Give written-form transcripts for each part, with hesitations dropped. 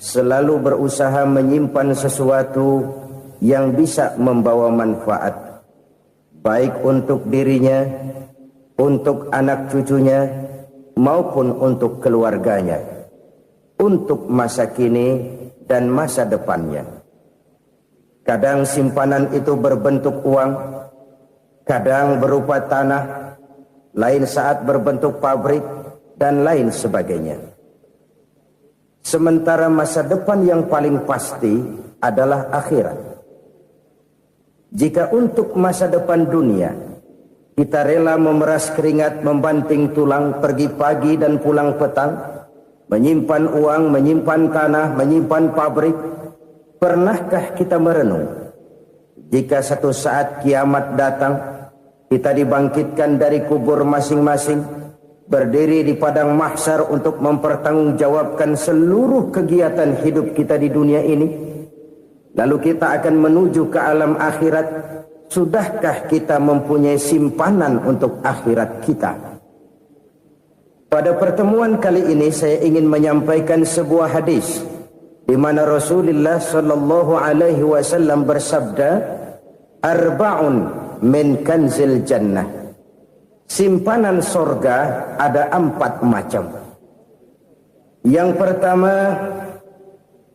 selalu berusaha menyimpan sesuatu yang bisa membawa manfaat, baik untuk dirinya, untuk anak cucunya, maupun untuk keluarganya, untuk masa kini dan masa depannya. Kadang simpanan itu berbentuk uang, kadang berupa tanah, lain saat berbentuk pabrik, dan lain sebagainya. Sementara masa depan yang paling pasti adalah akhirat. Jika untuk masa depan dunia kita rela memeras keringat, membanting tulang, pergi pagi dan pulang petang, menyimpan uang, menyimpan tanah, menyimpan pabrik, pernahkah kita merenung jika satu saat kiamat datang, kita dibangkitkan dari kubur masing-masing, berdiri di padang mahsyar untuk mempertanggungjawabkan seluruh kegiatan hidup kita di dunia ini? Lalu kita akan menuju ke alam akhirat. Sudahkah kita mempunyai simpanan untuk akhirat kita? Pada pertemuan kali ini saya ingin menyampaikan sebuah hadis di mana Rasulullah sallallahu alaihi wasallam bersabda, "Arba'un min kanzil jannah." Simpanan sorga ada 4 macam. Yang pertama,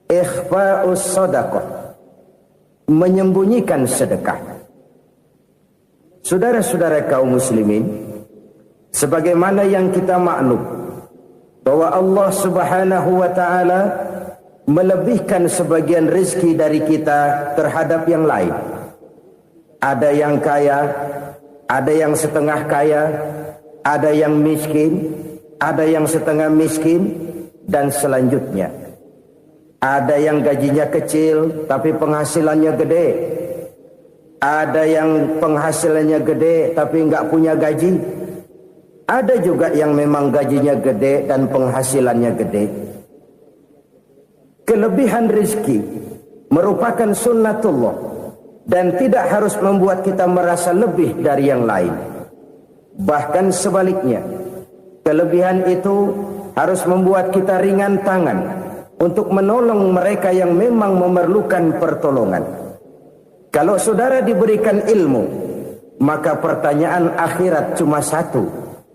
ikhfa'us shadaqah, menyembunyikan sedekah. Saudara-saudara kaum muslimin, sebagaimana yang kita maklum bahwa Allah Subhanahu wa taala melebihkan sebagian rezeki dari kita terhadap yang lain. Ada yang kaya, ada yang setengah kaya, ada yang miskin, ada yang setengah miskin, dan selanjutnya. Ada yang gajinya kecil tapi penghasilannya gede. Ada yang penghasilannya gede tapi nggak punya gaji. Ada juga yang memang gajinya gede dan penghasilannya gede. Kelebihan rezeki merupakan sunnatullah dan tidak harus membuat kita merasa lebih dari yang lain. Bahkan sebaliknya, kelebihan itu harus membuat kita ringan tangan untuk menolong mereka yang memang memerlukan pertolongan. Kalau saudara diberikan ilmu, maka pertanyaan akhirat cuma satu: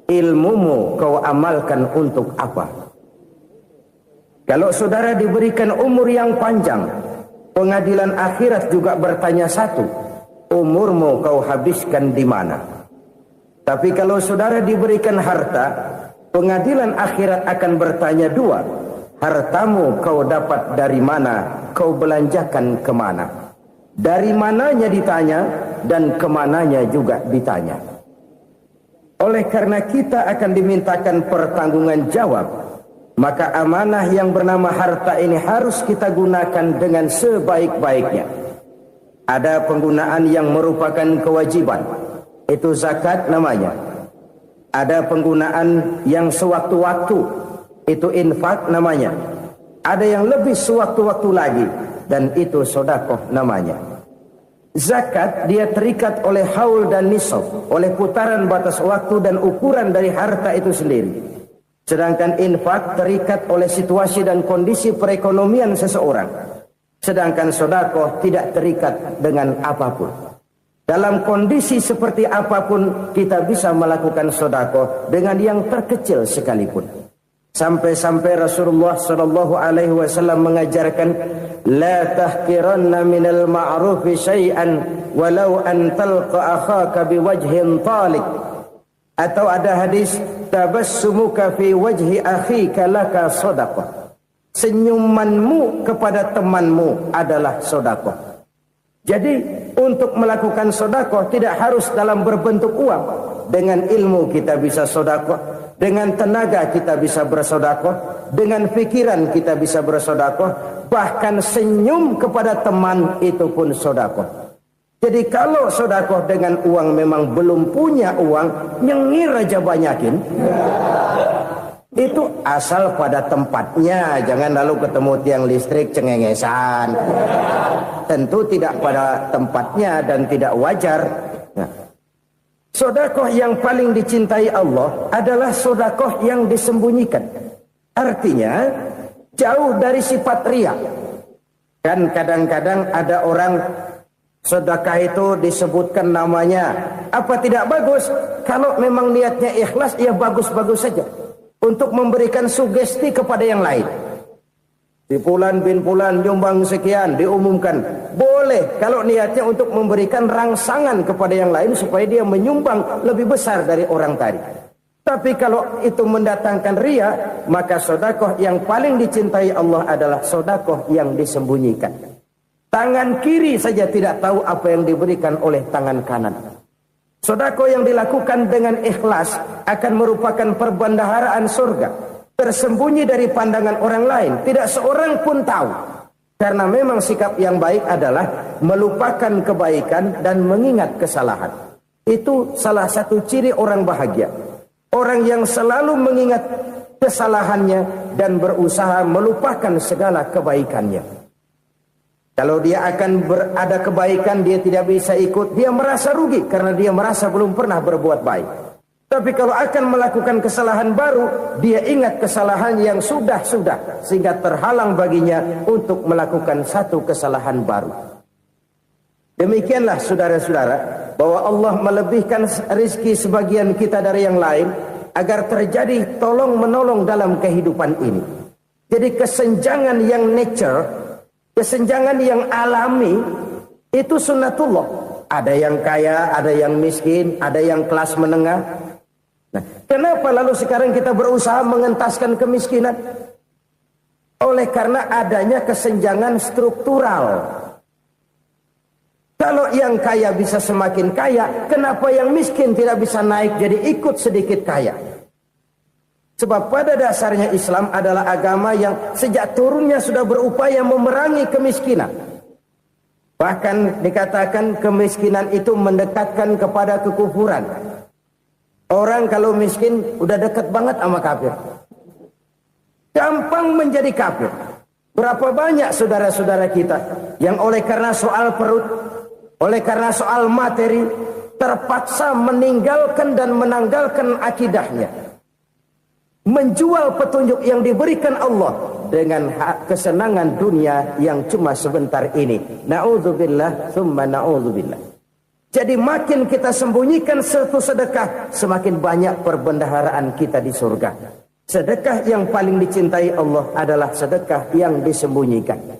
ilmumu kau amalkan untuk apa? Kalau saudara diberikan umur yang panjang, pengadilan akhirat juga bertanya satu: umurmu kau habiskan di mana? Tapi kalau saudara diberikan harta, pengadilan akhirat akan bertanya dua: hartamu kau dapat dari mana, kau belanjakan kemana? Dari mananya ditanya, dan kemananya juga ditanya. Oleh karena kita akan dimintakan pertanggungan jawab, maka amanah yang bernama harta ini harus kita gunakan dengan sebaik-baiknya. Ada penggunaan yang merupakan kewajiban, itu zakat namanya. Ada penggunaan yang sewaktu-waktu, itu infak namanya. Ada yang lebih sewaktu-waktu lagi, dan itu sedekah namanya. Zakat dia terikat oleh haul dan nisab, oleh putaran batas waktu dan ukuran dari harta itu sendiri. Sedangkan infak terikat oleh situasi dan kondisi perekonomian seseorang. Sedangkan sedekah tidak terikat dengan apapun. Dalam kondisi seperti apapun kita bisa melakukan sedekah dengan yang terkecil sekalipun. Sampai-sampai Rasulullah sallallahu alaihi wasallam mengajarkan, la tahqiranna minal ma'rufi syai'an walau an talqa akhaka biwajhin talik. Atau ada hadis, tabassumuka fi wajhi akhika laka shadaqah. Senyumanmu kepada temanmu adalah sedekah. Jadi untuk melakukan sedekah tidak harus dalam berbentuk uang. Dengan ilmu kita bisa sedekah, dengan tenaga kita bisa bersedekah, dengan pikiran kita bisa bersedekah, bahkan senyum kepada teman itu pun sedekah. Jadi kalau sedekah dengan uang memang belum punya uang, nyengir aja banyakin. Itu asal pada tempatnya, jangan lalu ketemu tiang listrik cengengesan. Tentu tidak pada tempatnya dan tidak wajar. Nah, sedekah yang paling dicintai Allah adalah sedekah yang disembunyikan. Artinya, jauh dari sifat riya. Kan kadang-kadang ada orang sedekah itu disebutkan namanya, apa tidak bagus? Kalau memang niatnya ikhlas, ya bagus-bagus saja. Untuk memberikan sugesti kepada yang lain. Di Fulan bin Fulan nyumbang sekian, diumumkan. Boleh kalau niatnya untuk memberikan rangsangan kepada yang lain supaya dia menyumbang lebih besar dari orang tadi. Tapi kalau itu mendatangkan riya, maka sedekah yang paling dicintai Allah adalah sedekah yang disembunyikan. Tangan kiri saja tidak tahu apa yang diberikan oleh tangan kanan. Sedekah yang dilakukan dengan ikhlas akan merupakan perbendaharaan surga, tersembunyi dari pandangan orang lain, tidak seorang pun tahu. Karena memang sikap yang baik adalah melupakan kebaikan dan mengingat kesalahan. Itu salah satu ciri orang bahagia. Orang yang selalu mengingat kesalahannya dan berusaha melupakan segala kebaikannya. Kalau dia akan berada kebaikan, dia tidak bisa ikut, dia merasa rugi karena dia merasa belum pernah berbuat baik. Tapi kalau akan melakukan kesalahan baru, dia ingat kesalahan yang sudah-sudah, sehingga terhalang baginya untuk melakukan satu kesalahan baru. Demikianlah saudara-saudara, bahwa Allah melebihkan rizki sebagian kita dari yang lain, agar terjadi tolong-menolong dalam kehidupan ini. Jadi kesenjangan yang nature, kesenjangan yang alami, itu sunnatullah. Ada yang kaya, ada yang miskin, ada yang kelas menengah. Nah, kenapa lalu sekarang kita berusaha mengentaskan kemiskinan? Oleh karena adanya kesenjangan struktural. Kalau yang kaya bisa semakin kaya, kenapa yang miskin tidak bisa naik jadi ikut sedikit kaya? Sebab pada dasarnya Islam adalah agama yang sejak turunnya sudah berupaya memerangi kemiskinan. Bahkan dikatakan kemiskinan itu mendekatkan kepada kekufuran. Orang kalau miskin udah dekat banget sama kafir. Gampang menjadi kafir. Berapa banyak saudara-saudara kita yang oleh karena soal perut, oleh karena soal materi, terpaksa meninggalkan dan menanggalkan akidahnya. Menjual petunjuk yang diberikan Allah dengan kesenangan dunia yang cuma sebentar ini. Na'udzubillah, thumma na'udzubillah. Jadi makin kita sembunyikan satu sedekah, semakin banyak perbendaharaan kita di surga. Sedekah yang paling dicintai Allah adalah sedekah yang disembunyikan.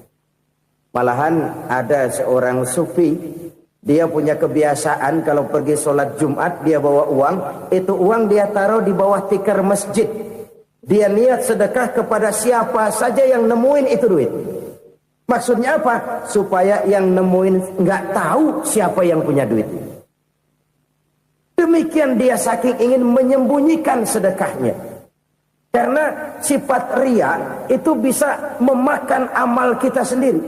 Malahan ada seorang sufi, dia punya kebiasaan kalau pergi sholat Jumat dia bawa uang, itu uang dia taruh di bawah tikar masjid. Dia niat sedekah kepada siapa saja yang nemuin itu duit. Maksudnya apa? Supaya yang nemuin nggak tahu siapa yang punya duit. Demikian dia saking ingin menyembunyikan sedekahnya. Karena sifat riya itu bisa memakan amal kita sendiri.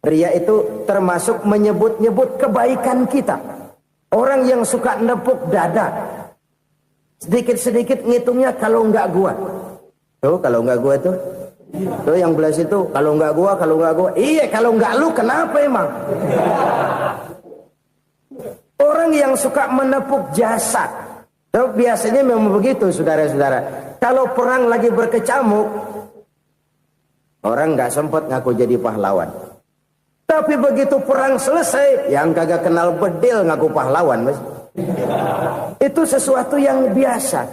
Riya itu termasuk menyebut-nyebut kebaikan kita. Orang yang suka nepuk dada, sedikit-sedikit ngitungnya kalau nggak gua. Tuh kalau nggak gua tuh. Tuh yang belas itu kalau nggak gua. Iya kalau nggak lu kenapa emang? Orang yang suka menepuk jasad. Tuh biasanya memang begitu saudara-saudara. Kalau perang lagi berkecamuk, orang nggak sempat ngaku jadi pahlawan. Tapi begitu perang selesai, yang kagak kenal bedil ngaku pahlawan, mas. Itu sesuatu yang biasa.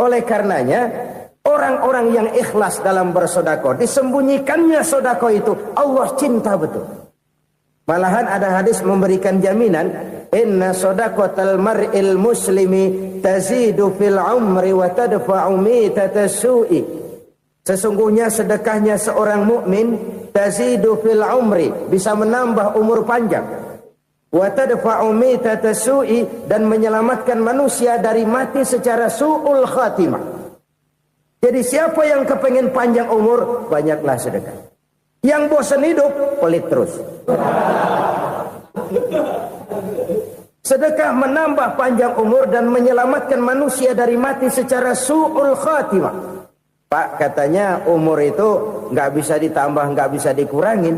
Oleh karenanya, orang-orang yang ikhlas dalam bersedekah, disembunyikannya sedekah itu, Allah cinta betul. Malahan ada hadis memberikan jaminan, inna sadaqatal mar'il muslimi tazidu fil umri wa tadfa'u mitatas su'i. Sesungguhnya sedekahnya seorang mukmin tazidu fil umri, bisa menambah umur panjang. Wa tadfa'u mitatas su'i, dan menyelamatkan manusia dari mati secara su'ul khatimah. Jadi siapa yang kepengen panjang umur, banyaklah sedekah. Yang bosan hidup, pelit terus. Sedekah menambah panjang umur dan menyelamatkan manusia dari mati secara su'ul khatimah. Pak, katanya umur itu nggak bisa ditambah, nggak bisa dikurangin.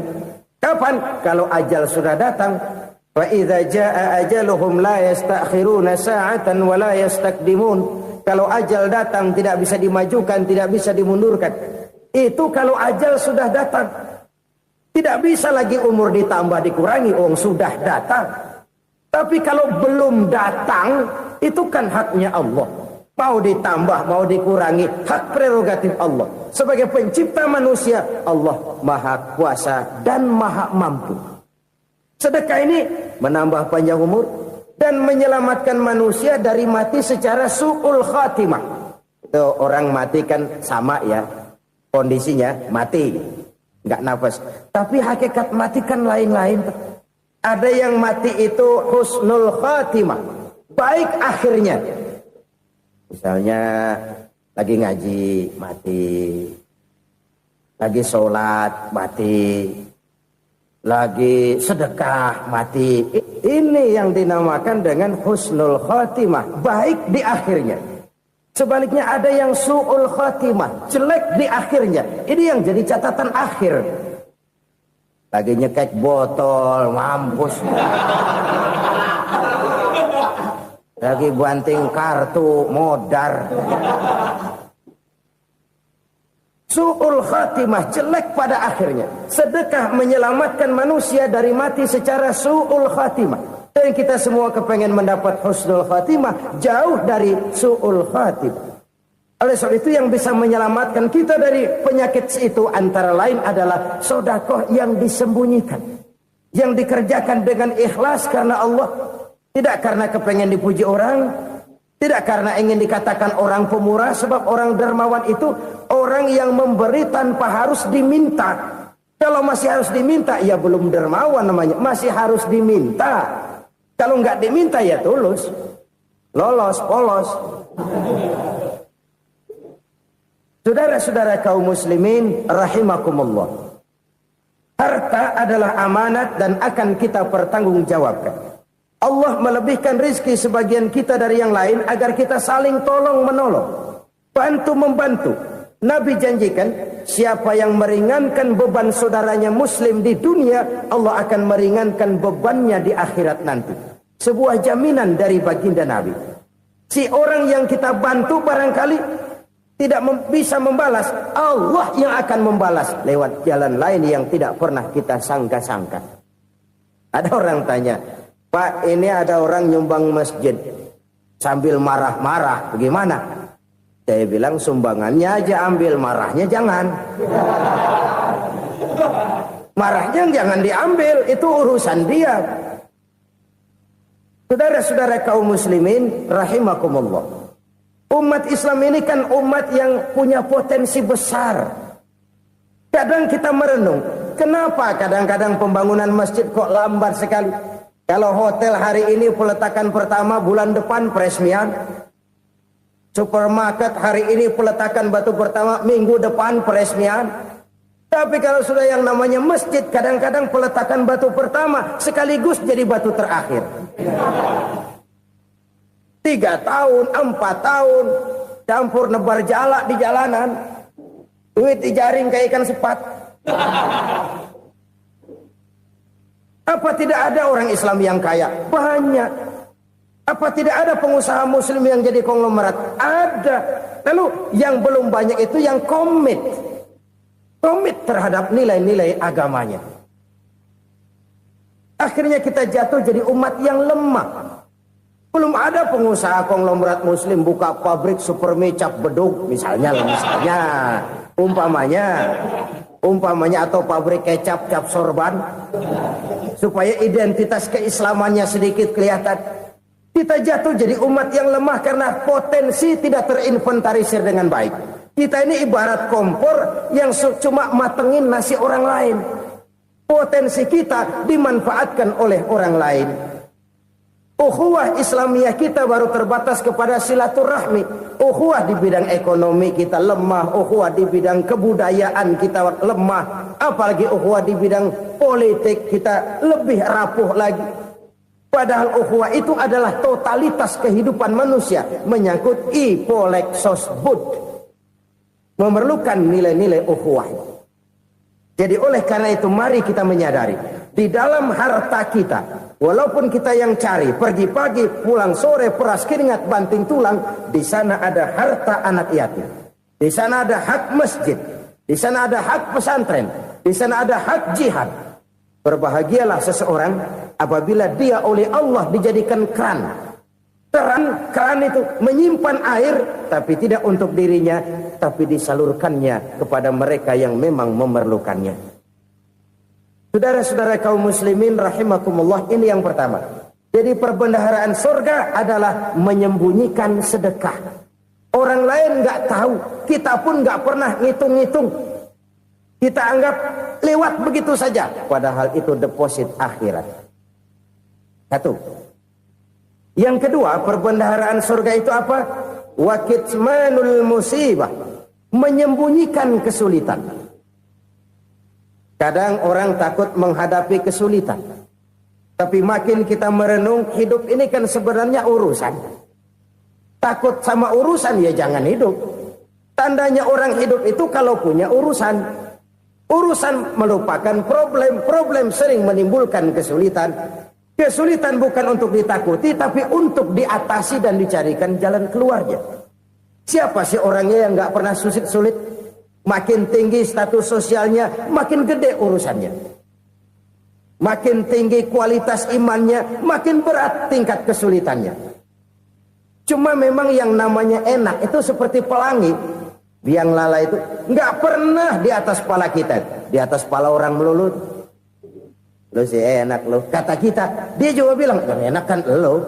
Kapan? Kalau ajal sudah datang. Fa idza jaa ajaluhum la yastakhiruna sa'atan wa la yastaqdimun. Kalau ajal datang tidak bisa dimajukan, tidak bisa dimundurkan. Itu kalau ajal sudah datang. Tidak bisa lagi umur ditambah dikurangi, sudah datang. Tapi kalau belum datang, itu kan haknya Allah. Mau ditambah, mau dikurangi, hak prerogatif Allah. Sebagai pencipta manusia, Allah maha kuasa dan maha mampu. Sedekah ini menambah panjang umur dan menyelamatkan manusia dari mati secara su'ul khatimah. Itu orang mati kan sama ya, kondisinya mati, nggak nafas. Tapi hakikat mati kan lain-lain. Ada yang mati itu husnul khatimah, baik akhirnya. Misalnya lagi ngaji mati, lagi sholat mati, lagi sedekah mati. Ini yang dinamakan dengan husnul khatimah, baik di akhirnya. Sebaliknya ada yang su'ul khatimah, jelek di akhirnya. Ini yang jadi catatan akhir. Lagi nyekek botol, mampus. Lagi banting kartu, modar. Su'ul khatimah, jelek pada akhirnya. Sedekah menyelamatkan manusia dari mati secara su'ul khatimah. Dan kita semua kepengen mendapat husnul khatimah, jauh dari su'ul khatimah. Oleh sebab itu yang bisa menyelamatkan kita dari penyakit itu antara lain adalah sedekah yang disembunyikan, yang dikerjakan dengan ikhlas karena Allah. Tidak karena kepengen dipuji orang, tidak karena ingin dikatakan orang pemurah, sebab orang dermawan itu orang yang memberi tanpa harus diminta. Kalau masih harus diminta, ya belum dermawan namanya, masih harus diminta. Kalau nggak diminta ya tulus, lolos, polos. Saudara-saudara kaum muslimin rahimakumullah. Harta adalah amanat dan akan kita pertanggungjawabkan. Allah melebihkan rizki sebagian kita dari yang lain agar kita saling tolong menolong, bantu membantu. Nabi janjikan siapa yang meringankan beban saudaranya muslim di dunia, Allah akan meringankan bebannya di akhirat nanti. Sebuah jaminan dari baginda Nabi. Si orang yang kita bantu barangkali tidak bisa membalas, Allah yang akan membalas lewat jalan lain yang tidak pernah kita sangka-sangka. Ada orang tanya, Pak, ini ada orang nyumbang masjid sambil marah-marah, bagaimana? Saya bilang sumbangannya aja ambil, marahnya jangan. Marahnya jangan diambil, itu urusan dia. Saudara-saudara kaum muslimin rahimakumullah. Umat Islam ini kan umat yang punya potensi besar. Kadang kita merenung, kenapa kadang-kadang pembangunan masjid kok lambat sekali? Kalau hotel hari ini peletakan pertama, bulan depan peresmian. Supermarket hari ini peletakan batu pertama, minggu depan peresmian. Tapi kalau sudah yang namanya masjid, kadang-kadang peletakan batu pertama sekaligus jadi batu terakhir. 3 tahun, 4 tahun, campur nebar jalak di jalanan. Duit dijaring kayak ikan sepat. Apa tidak ada orang Islam yang kaya? Banyak. Apa tidak ada pengusaha muslim yang jadi konglomerat? Ada. Lalu yang belum banyak itu yang komit terhadap nilai-nilai agamanya. Akhirnya kita jatuh jadi umat yang lemah. Belum ada pengusaha konglomerat muslim buka pabrik supermi cap beduk misalnya umpamanya atau pabrik kecap cap sorban supaya identitas keislamannya sedikit kelihatan. Kita jatuh jadi umat yang lemah karena potensi tidak terinventarisir dengan baik. Kita ini ibarat kompor yang cuma matengin nasi orang lain. Potensi kita dimanfaatkan oleh orang lain. Ukhuwah Islamiyah kita baru terbatas kepada silaturahmi. Ukhuwah di bidang ekonomi kita lemah. Ukhuwah di bidang kebudayaan kita lemah. Apalagi ukhuwah di bidang politik kita lebih rapuh lagi. Padahal ukhuwah itu adalah totalitas kehidupan manusia. Menyangkut ipolek sosbud. Memerlukan nilai-nilai ukhuwah. Jadi oleh karena itu mari kita menyadari. Di dalam harta kita, walaupun kita yang cari, pergi pagi, pulang sore, peras keringat, banting tulang, di sana ada harta anak yatim. Di sana ada hak masjid. di sana ada hak pesantren, di sana ada hak jihad. Berbahagialah seseorang apabila dia oleh Allah dijadikan keran. Keran itu menyimpan air, tapi tidak untuk dirinya, tapi disalurkannya kepada mereka yang memang memerlukannya. Saudara-saudara kaum muslimin rahimakumullah, ini yang pertama. Jadi perbendaharaan surga adalah menyembunyikan sedekah. Orang lain nggak tahu, kita pun nggak pernah ngitung-ngitung. Kita anggap lewat begitu saja, padahal itu deposit akhirat. Satu. Yang kedua, perbendaharaan surga itu apa? Wa kitmanul musibah, menyembunyikan kesulitan. Kadang orang takut menghadapi kesulitan. Tapi makin kita merenung, hidup ini kan sebenarnya urusan. Takut sama urusan, ya jangan hidup. Tandanya orang hidup itu kalau punya urusan. Urusan melupakan problem. Problem sering menimbulkan kesulitan. Kesulitan bukan untuk ditakuti, tapi untuk diatasi dan dicarikan jalan keluarnya. Siapa sih orangnya yang gak pernah sulit-sulit? Makin tinggi status sosialnya, makin gede urusannya. Makin tinggi kualitas imannya, makin berat tingkat kesulitannya. Cuma memang yang namanya enak itu seperti pelangi. Biang lala itu nggak pernah di atas kepala kita, di atas kepala orang melulu. Lo sih enak lo, kata kita. Dia juga bilang yang enak kan lo.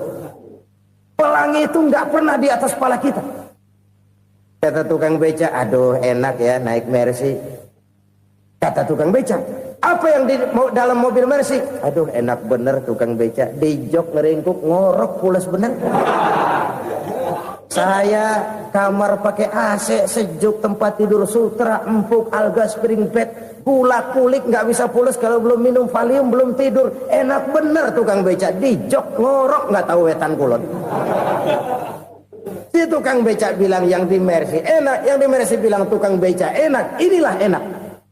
Pelangi itu nggak pernah di atas kepala kita. Kata tukang beca, aduh enak ya naik Mercy. Kata tukang beca, apa yang di dalam mobil Mercy? Aduh enak bener tukang beca, di jok ngeringkuk ngorok pulas bener. Saya kamar pakai AC sejuk, tempat tidur sutra empuk, alga spring bed, kulak kulik nggak bisa pulas kalau belum minum Valium, belum tidur. Enak bener tukang beca, di jok ngorok nggak tahu wetan kulon. Si tukang beca bilang yang di Mercy enak, yang di Mercy bilang tukang beca enak. Inilah enak.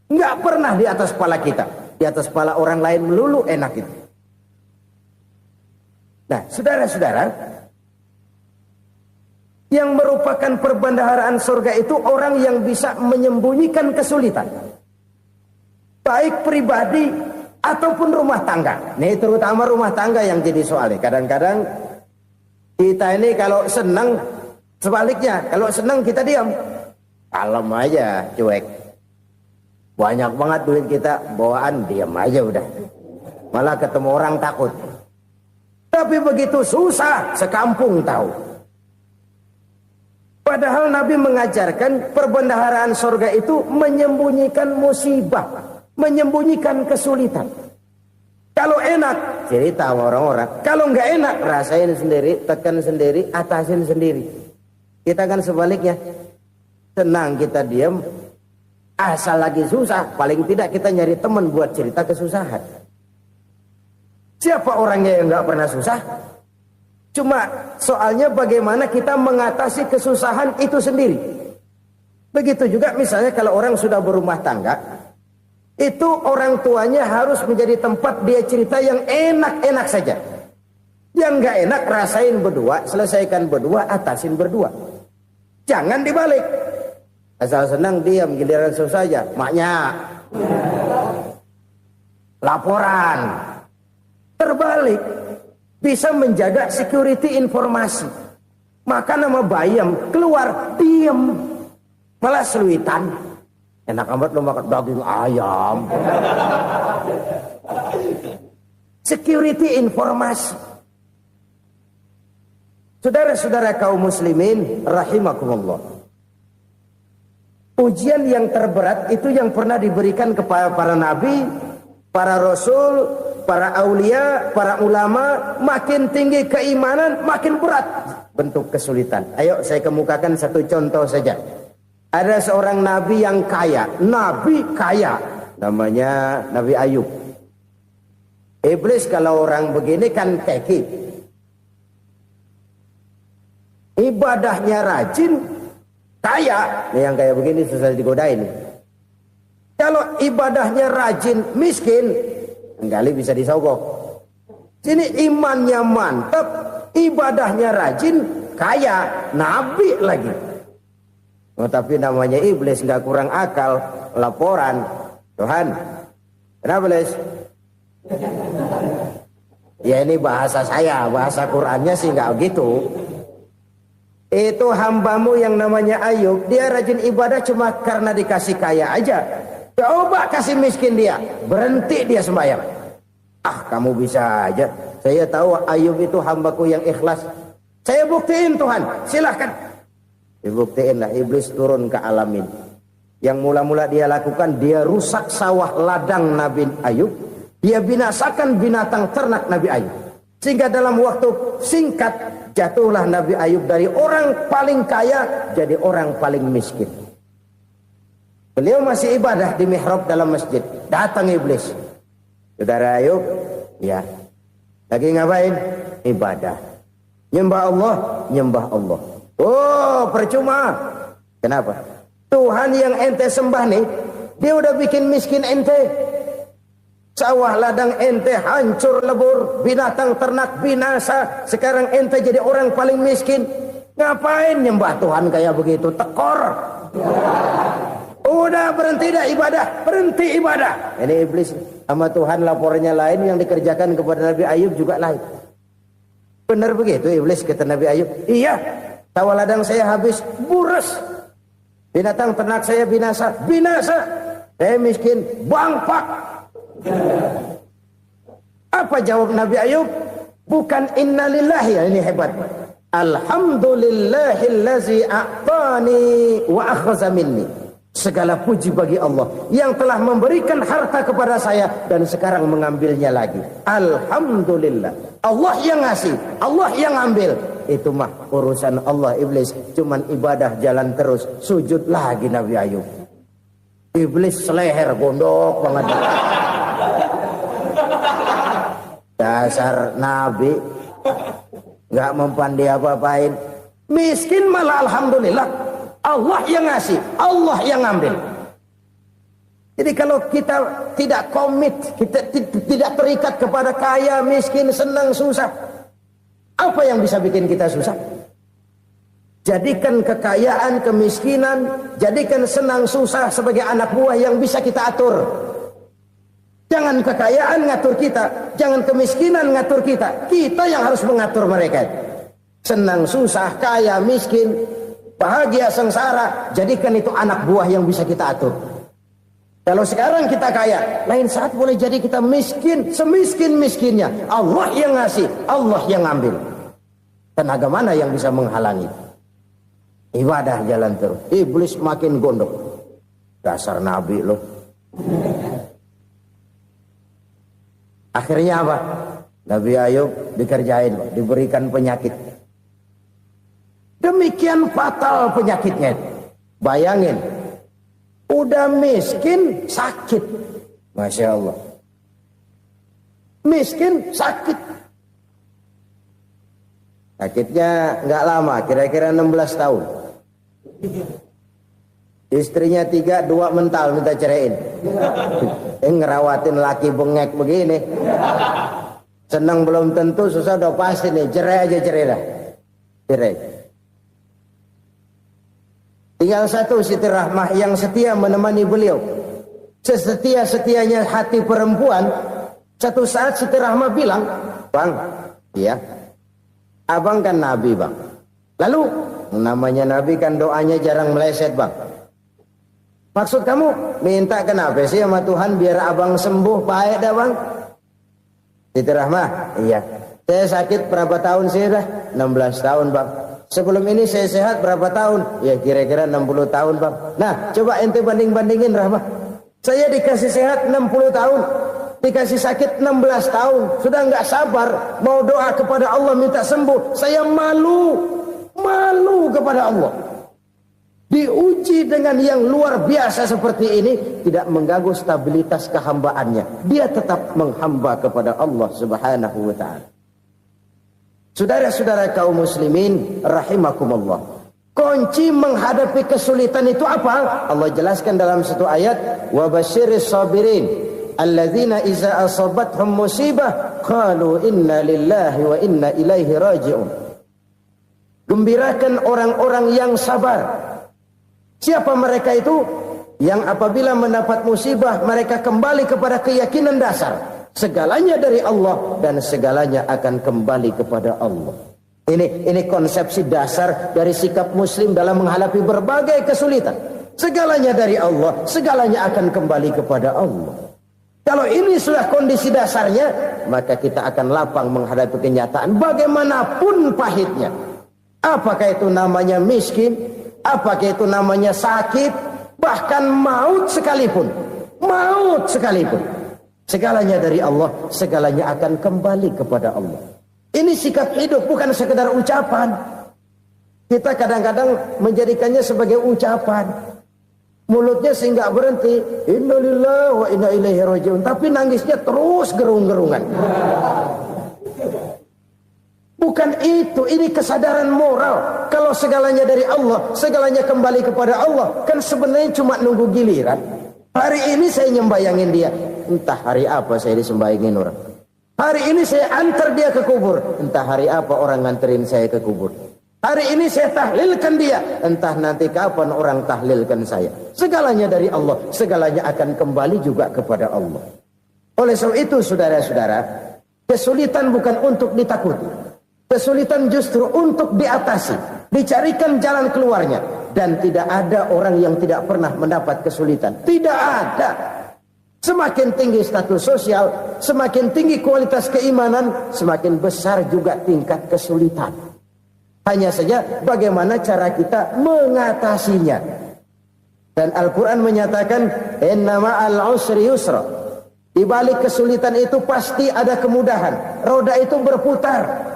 Nggak pernah di atas kepala kita, di atas kepala orang lain melulu enak itu. Nah, saudara-saudara, yang merupakan perbendaharaan surga itu orang yang bisa menyembunyikan kesulitan, baik pribadi ataupun rumah tangga. Nih terutama rumah tangga yang jadi soalnya. Kadang-kadang kita ini kalau senang, sebaliknya kalau senang kita diam, kalem aja, cuek. Banyak banget duit kita bawaan, diam aja udah. Malah ketemu orang takut. Tapi begitu susah, sekampung tahu. Padahal Nabi mengajarkan perbendaharaan surga itu menyembunyikan musibah, menyembunyikan kesulitan. Kalau enak, cerita sama orang-orang. Kalau nggak enak, rasain sendiri, tekan sendiri, atasin sendiri. Kita kan sebaliknya. Senang kita diam, asal lagi susah, paling tidak kita nyari teman buat cerita kesusahan. Siapa orangnya yang nggak pernah susah? Cuma soalnya bagaimana kita mengatasi kesusahan itu sendiri. Begitu juga misalnya kalau orang sudah berumah tangga, itu orang tuanya harus menjadi tempat dia cerita yang enak-enak saja. Yang nggak enak rasain berdua, selesaikan berdua, atasin berdua. Jangan dibalik. Asal senang diam, giliran susah aja. Maknya laporan. Terbalik. Bisa menjaga security informasi. Maka nama bayam keluar diam, malah seluitan. Enak amat lo makan daging ayam. Security informasi. Saudara-saudara kaum muslimin rahimakumullah. Ujian yang terberat itu yang pernah diberikan kepada para nabi, para rasul, para aulia, para ulama. Makin tinggi keimanan, makin berat bentuk kesulitan. Ayo saya kemukakan satu contoh saja. Ada seorang nabi yang kaya, nabi kaya, namanya Nabi Ayub. Iblis kalau orang begini kan keki, ibadahnya rajin, kaya. Nih yang kayak begini susah digodain. Kalau ibadahnya rajin, miskin, kali bisa disogok. Sini imannya mantap, ibadahnya rajin, kaya, nabi lagi. Oh, tapi namanya iblis nggak kurang akal. laporan. Tuhan, kenapa Les? Ya ini bahasa saya, bahasa Qur'annya sih nggak gitu. Itu hambamu yang namanya Ayub, dia rajin ibadah cuma karena dikasih kaya aja. Coba kasih miskin dia, berhenti dia sembahyang. Ah, kamu bisa aja. Saya tahu Ayub itu hambaku yang ikhlas. Saya buktiin Tuhan, silahkan. Dibuktiin lah, iblis turun ke alamin. Yang mula-mula dia lakukan, dia rusak sawah ladang Nabi Ayub. Dia binasakan binatang ternak Nabi Ayub. Sehingga dalam waktu singkat, jatuhlah Nabi Ayub dari orang paling kaya, jadi orang paling miskin. Beliau masih ibadah di mihrab dalam masjid. Datang iblis. Saudara Ayub, ya. Lagi ngapain? Ibadah. Nyembah Allah, nyembah Allah. Oh, percuma. Kenapa? Tuhan yang ente sembah nih, dia udah bikin miskin ente. Sawah ladang ente hancur lebur, binatang ternak binasa. Sekarang ente jadi orang paling miskin. Ngapain nyembah Tuhan kayak begitu? Tekor. Udah berhenti dah ibadah, berhenti ibadah. Ini iblis sama Tuhan laporannya lain, yang dikerjakan kepada Nabi Ayub juga lain. Benar begitu iblis, kata Nabi Ayub. Iya, sawah ladang saya habis, buras. Binatang ternak saya binasa, binasa. Saya miskin, bangpak. Apa jawab Nabi Ayub? Bukan innalillahi, ya ini hebat. Alhamdulillahillazi a'tani wa akhadha minni. Segala puji bagi Allah yang telah memberikan harta kepada saya dan sekarang mengambilnya lagi. Alhamdulillah. Allah yang ngasih, Allah yang ambil. Itu mah urusan Allah. Iblis cuman ibadah jalan terus, sujud lagi Nabi Ayub. Iblis seleher gondok banget. Dasar Nabi nggak mempan dia apa-apain. Miskin malah alhamdulillah. Allah yang ngasih, Allah yang ambil. Jadi kalau kita tidak komit, kita tidak terikat kepada kaya, miskin, senang, susah, apa yang bisa bikin kita susah? Jadikan kekayaan, kemiskinan, jadikan senang, susah sebagai anak buah yang bisa kita atur. Jangan kekayaan ngatur kita, jangan kemiskinan ngatur kita. Kita yang harus mengatur mereka. Senang, susah, kaya, miskin, bahagia, sengsara, jadikan itu anak buah yang bisa kita atur. Kalau sekarang kita kaya, lain saat boleh jadi kita miskin, semiskin-miskinnya. Allah yang ngasih, Allah yang ambil. Tenaga mana yang bisa menghalangi? Ibadah jalan terus. Iblis makin gondok. Dasar Nabi loh. Akhirnya apa? Nabi Ayub dikerjain, diberikan penyakit. Demikian fatal penyakitnya. Bayangin, udah miskin sakit. Masya Allah. Miskin sakit. Sakitnya nggak lama, kira-kira 16 tahun. Istrinya 3, 2 mental minta ceraiin. Ngerawatin laki bengek begini. Senang belum tentu, susah udah pasti nih. Cerai aja, cerai dah. Cerai. Tinggal satu Siti Rahmah yang setia menemani beliau. Sesetia-setianya hati perempuan. Satu saat Siti Rahmah bilang, "Bang, iya, abang kan Nabi, Bang. Lalu, namanya Nabi kan doanya jarang meleset, Bang. Maksud kamu minta kenapa sih sama Tuhan biar abang sembuh baik dah, Bang?" Siti Rahmah, iya. Saya sakit berapa tahun sih dah? 16 tahun, Bang. Sebelum ini saya sehat berapa tahun? Ya kira-kira 60 tahun, Bang. Nah, coba ente banding-bandingin, Rahmah. Saya dikasih sehat 60 tahun. Dikasih sakit 16 tahun. Sudah nggak sabar mau doa kepada Allah minta sembuh. Saya malu kepada Allah. Diuji dengan yang luar biasa seperti ini, tidak mengganggu stabilitas kehambaannya. Dia tetap menghamba kepada Allah Subhanahu wa ta'ala. Saudara-saudara kaum muslimin rahimakumullah. Kunci menghadapi kesulitan itu apa? Allah jelaskan dalam satu ayat, wa basyiris sabirin alladzina iza asabathum musibah qalu inna lillahi wa inna ilaihi raji'un. Gembirakan orang-orang yang sabar. Siapa mereka itu? yang apabila mendapat musibah mereka kembali kepada keyakinan dasar segalanya dari Allah dan segalanya akan kembali kepada Allah. Ini konsepsi dasar dari sikap muslim dalam menghadapi berbagai kesulitan. Segalanya dari Allah, segalanya akan kembali kepada Allah. Kalau ini sudah kondisi dasarnya, maka kita akan lapang menghadapi kenyataan bagaimanapun pahitnya. Apakah itu namanya miskin, apakah itu namanya sakit, bahkan maut sekalipun. Maut sekalipun. Segalanya dari Allah, segalanya akan kembali kepada Allah. Ini sikap hidup, bukan sekedar ucapan. Kita kadang-kadang menjadikannya sebagai ucapan. Mulutnya sehingga berhenti, innalillahi wa inna ilaihi rajiun, tapi nangisnya terus gerung-gerungan. Bukan itu, ini kesadaran moral. Kalau segalanya dari Allah, segalanya kembali kepada Allah, kan sebenarnya cuma nunggu giliran. Hari ini saya nyembayangin dia, entah hari apa saya disembayangin orang. Hari ini saya antar dia ke kubur, entah hari apa orang nganterin saya ke kubur. Hari ini saya tahlilkan dia, entah nanti kapan orang tahlilkan saya. Segalanya dari Allah, segalanya akan kembali juga kepada Allah. Oleh sebab itu saudara-saudara, kesulitan bukan untuk ditakuti. Kesulitan justru untuk diatasi, dicarikan jalan keluarnya. Dan tidak ada orang yang tidak pernah mendapat kesulitan. Tidak ada. Semakin tinggi status sosial, semakin tinggi kualitas keimanan, semakin besar juga tingkat kesulitan. Hanya saja bagaimana cara kita mengatasinya. Dan Al-Quran menyatakan, inna ma'al usri yusra. Di balik kesulitan itu pasti ada kemudahan. Roda itu berputar.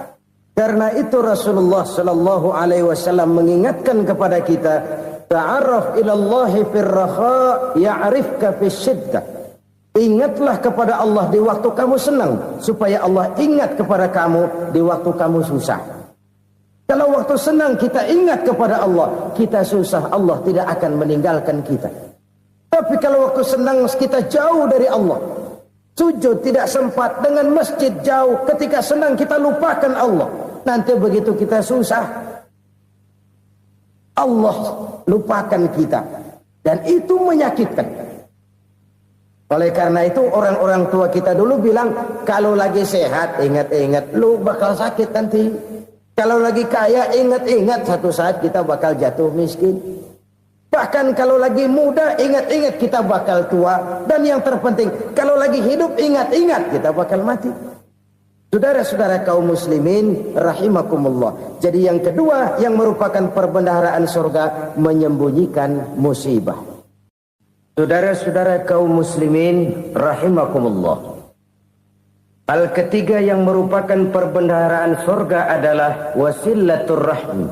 Karena itu Rasulullah sallallahu alaihi wasallam mengingatkan kepada kita, ta'arraf ilallahi fir raha ya'rifka fis syiddah. Ingatlah kepada Allah di waktu kamu senang, supaya Allah ingat kepada kamu di waktu kamu susah. Kalau waktu senang kita ingat kepada Allah, kita susah, Allah tidak akan meninggalkan kita. Tapi kalau waktu senang kita jauh dari Allah, sujud tidak sempat, dengan masjid jauh, ketika senang kita lupakan Allah. Nanti begitu kita susah, Allah lupakan kita. Dan itu menyakitkan. Oleh karena itu orang-orang tua kita dulu bilang, kalau lagi sehat ingat-ingat lu bakal sakit nanti. Kalau lagi kaya ingat-ingat satu saat kita bakal jatuh miskin. Bahkan kalau lagi muda ingat-ingat kita bakal tua. Dan yang terpenting kalau lagi hidup ingat-ingat kita bakal mati. Saudara-saudara kaum muslimin rahimakumullah. Jadi yang kedua yang merupakan perbendaharaan surga, menyembunyikan musibah. Saudara-saudara kaum muslimin rahimakumullah. Hal ketiga yang merupakan perbendaharaan surga adalah wasilatur rahmi.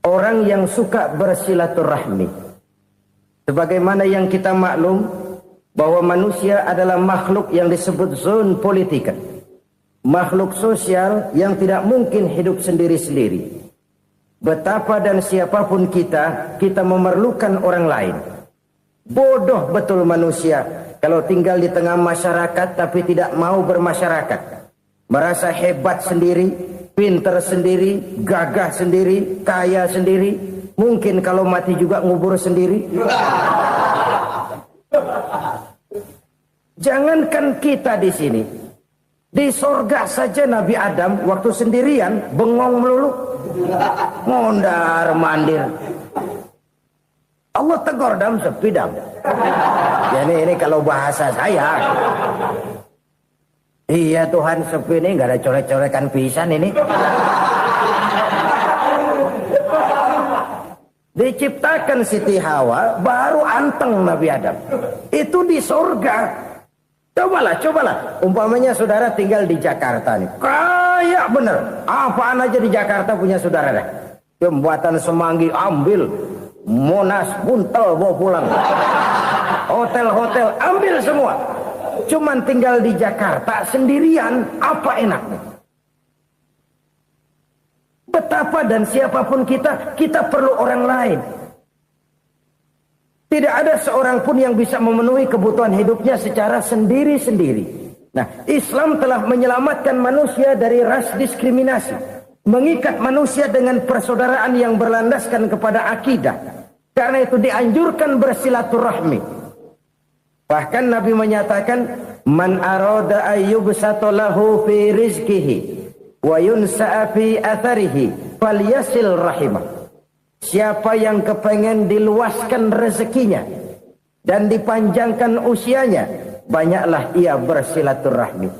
Orang yang suka bersilaturahmi. Sebagaimana yang kita maklum bahwa manusia adalah makhluk yang disebut zon politika. Makhluk sosial yang tidak mungkin hidup sendiri-sendiri. Betapa dan siapapun kita memerlukan orang lain. Bodoh betul manusia kalau tinggal di tengah masyarakat tapi tidak mau bermasyarakat. Merasa hebat sendiri, pintar sendiri, gagah sendiri, kaya sendiri. Mungkin kalau mati juga ngubur sendiri. Jangankan kita di sini, di sorga saja Nabi Adam waktu sendirian bengong melulu, mondar mandir. Allah tegur dam sepi dam. Jadi ini kalau bahasa saya, iya Tuhan sepi ini nggak ada coret-coretan pisan ini. Diciptakan Siti Hawa baru anteng Nabi Adam. Itu di surga. Cobalah. Umpamanya saudara tinggal di Jakarta nih. Kayak bener. Apaan aja di Jakarta punya saudara dah. Jembatan Semanggi ambil. Monas buntel bawa pulang. Hotel-hotel ambil semua. Cuman tinggal di Jakarta sendirian, apa enaknya? Betapa dan siapapun kita perlu orang lain. Tidak ada seorang pun yang bisa memenuhi kebutuhan hidupnya secara sendiri-sendiri. Nah, Islam telah menyelamatkan manusia dari ras diskriminasi. Mengikat manusia dengan persaudaraan yang berlandaskan kepada akidah. Karena itu dianjurkan bersilaturahmi. Bahkan Nabi menyatakan, man arada ayyubsata lahu fi rizqihi wa yunsa'a fi atharihi falyasil rahimah. Siapa yang kepengen diluaskan rezekinya dan dipanjangkan usianya, banyaklah ia bersilaturahmi.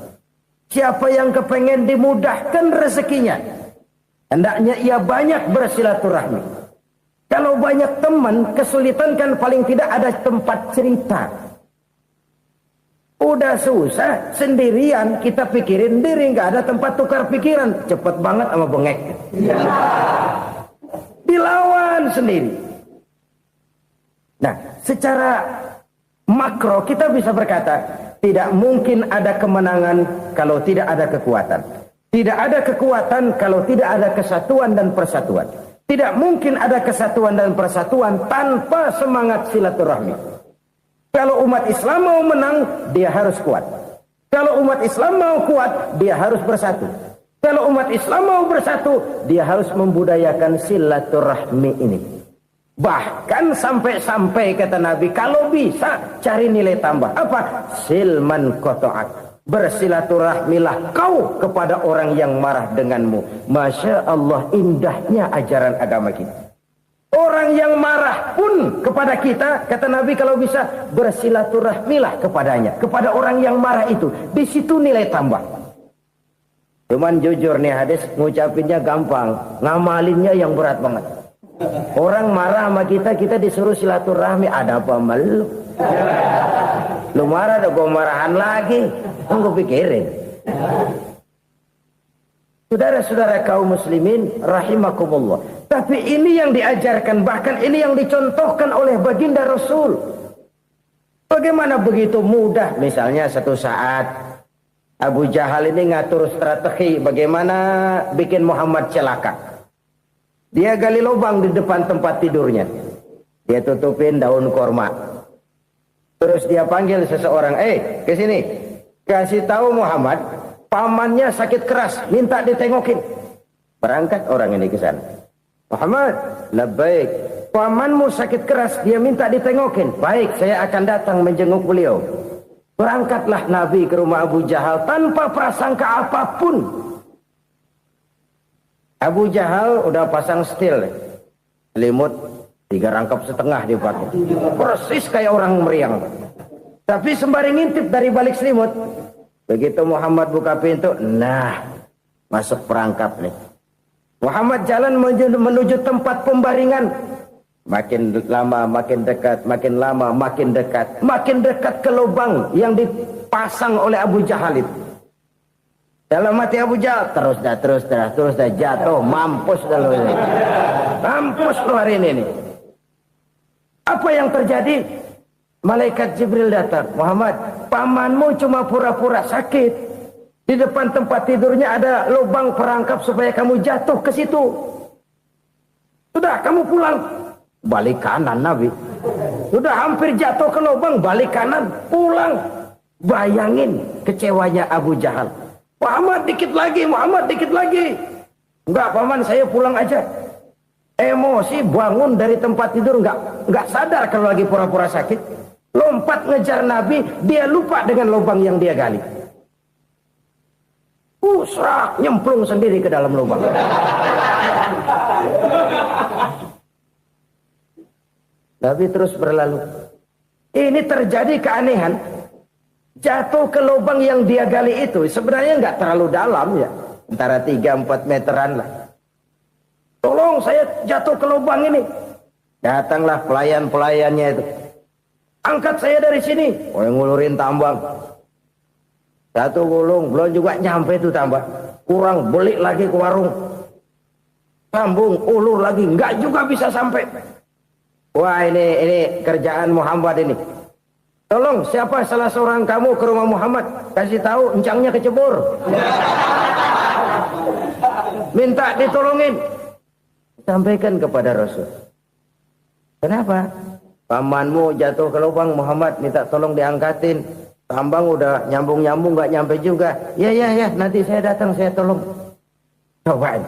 Siapa yang kepengen dimudahkan rezekinya, hendaknya ia banyak bersilaturahmi. Kalau banyak teman, kesulitan kan paling tidak ada tempat cerita. Udah susah, sendirian kita pikirin diri, nggak ada tempat tukar pikiran. Cepet banget sama bengek. Dilawan sendiri. Nah, secara makro kita bisa berkata, tidak mungkin ada kemenangan kalau tidak ada kekuatan. Tidak ada kekuatan kalau tidak ada kesatuan dan persatuan. Tidak mungkin ada kesatuan dan persatuan tanpa semangat silaturahmi. Kalau umat Islam mau menang, dia harus kuat. Kalau umat Islam mau kuat, dia harus bersatu. Kalau umat Islam mau bersatu, dia harus membudayakan silaturahmi ini. Bahkan sampai-sampai kata Nabi, kalau bisa cari nilai tambah. Apa? Silman koto'ak. Bersilaturahmilah kau kepada orang yang marah denganmu. Masya Allah, indahnya ajaran agama kita. Orang yang marah pun kepada kita, kata Nabi, kalau bisa bersilaturahmilah kepadanya, kepada orang yang marah itu. Di situ nilai tambah. Cuman jujur nih hadis, ngucapinnya gampang, ngamalinnya yang berat banget. Orang marah sama kita, kita disuruh silaturahmi, ada apa malu? Lu marah, ada gua marahan lagi, tunggu pikirin. Saudara-saudara kaum muslimin rahimakumullah. Tapi ini yang diajarkan, bahkan ini yang dicontohkan oleh baginda Rasul. Bagaimana begitu mudah, misalnya satu saat Abu Jahal ini ngatur strategi bagaimana bikin Muhammad celaka. Dia gali lubang di depan tempat tidurnya. Dia tutupin daun korma. Terus dia panggil seseorang, ke sini. Kasih tahu Muhammad, pamannya sakit keras, minta ditengokin. Berangkat orang ini ke sana. Muhammad, labbaik. Pamanmu sakit keras, dia minta ditengokin. Baik, saya akan datang menjenguk beliau. Berangkatlah Nabi ke rumah Abu Jahal tanpa prasangka apapun. Abu Jahal udah pasang setil, selimut 3 rangkap setengah dipakai. Persis kayak orang meriang. Tapi sembari ngintip dari balik selimut. Begitu Muhammad buka pintu, nah, masuk perangkap nih. Muhammad jalan menuju tempat pembaringan. Makin lama makin dekat, makin lama makin dekat. Makin dekat ke lubang yang dipasang oleh Abu Jahal itu. Dalam hati Abu Jahal, terus dah jatuh, mampus dah lu ini. Mampus lu hari ini nih. Apa yang terjadi? Malaikat Jibril datang. Muhammad, pamanmu cuma pura-pura sakit. Di depan tempat tidurnya ada lubang perangkap supaya kamu jatuh ke situ. Sudah, kamu pulang. Balik kanan Nabi. Sudah hampir jatuh ke lubang, balik kanan, pulang. Bayangin kecewanya Abu Jahal. Muhammad dikit lagi, Muhammad dikit lagi. Enggak paman, saya pulang aja. Emosi bangun dari tempat tidur, enggak sadar kalau lagi pura-pura sakit. Lompat ngejar Nabi, dia lupa dengan lubang yang dia gali. Serak, nyemplung sendiri ke dalam lubang. Nabi terus berlalu. Ini terjadi keanehan. Jatuh ke lubang yang dia gali itu sebenarnya nggak terlalu dalam ya, antara 3-4 meteran lah. Tolong saya jatuh ke lubang ini. Datanglah pelayan-pelayannya itu. Angkat saya dari sini. Oh, yang ngulurin tambang. Satu gulung, belum juga nyampe itu tambah. Kurang, beli lagi ke warung. Sambung, ulur lagi, nggak juga bisa sampai. Wah, ini kerjaan Muhammad ini. Tolong, siapa salah seorang kamu ke rumah Muhammad, kasih tahu encangnya kecebur. Minta ditolongin. Sampaikan kepada Rasul. Kenapa? Pamanmu jatuh ke lubang, Muhammad minta tolong diangkatin. Tambang udah nyambung-nyambung gak nyampe juga. Ya, nanti saya datang, saya tolong. Cobain.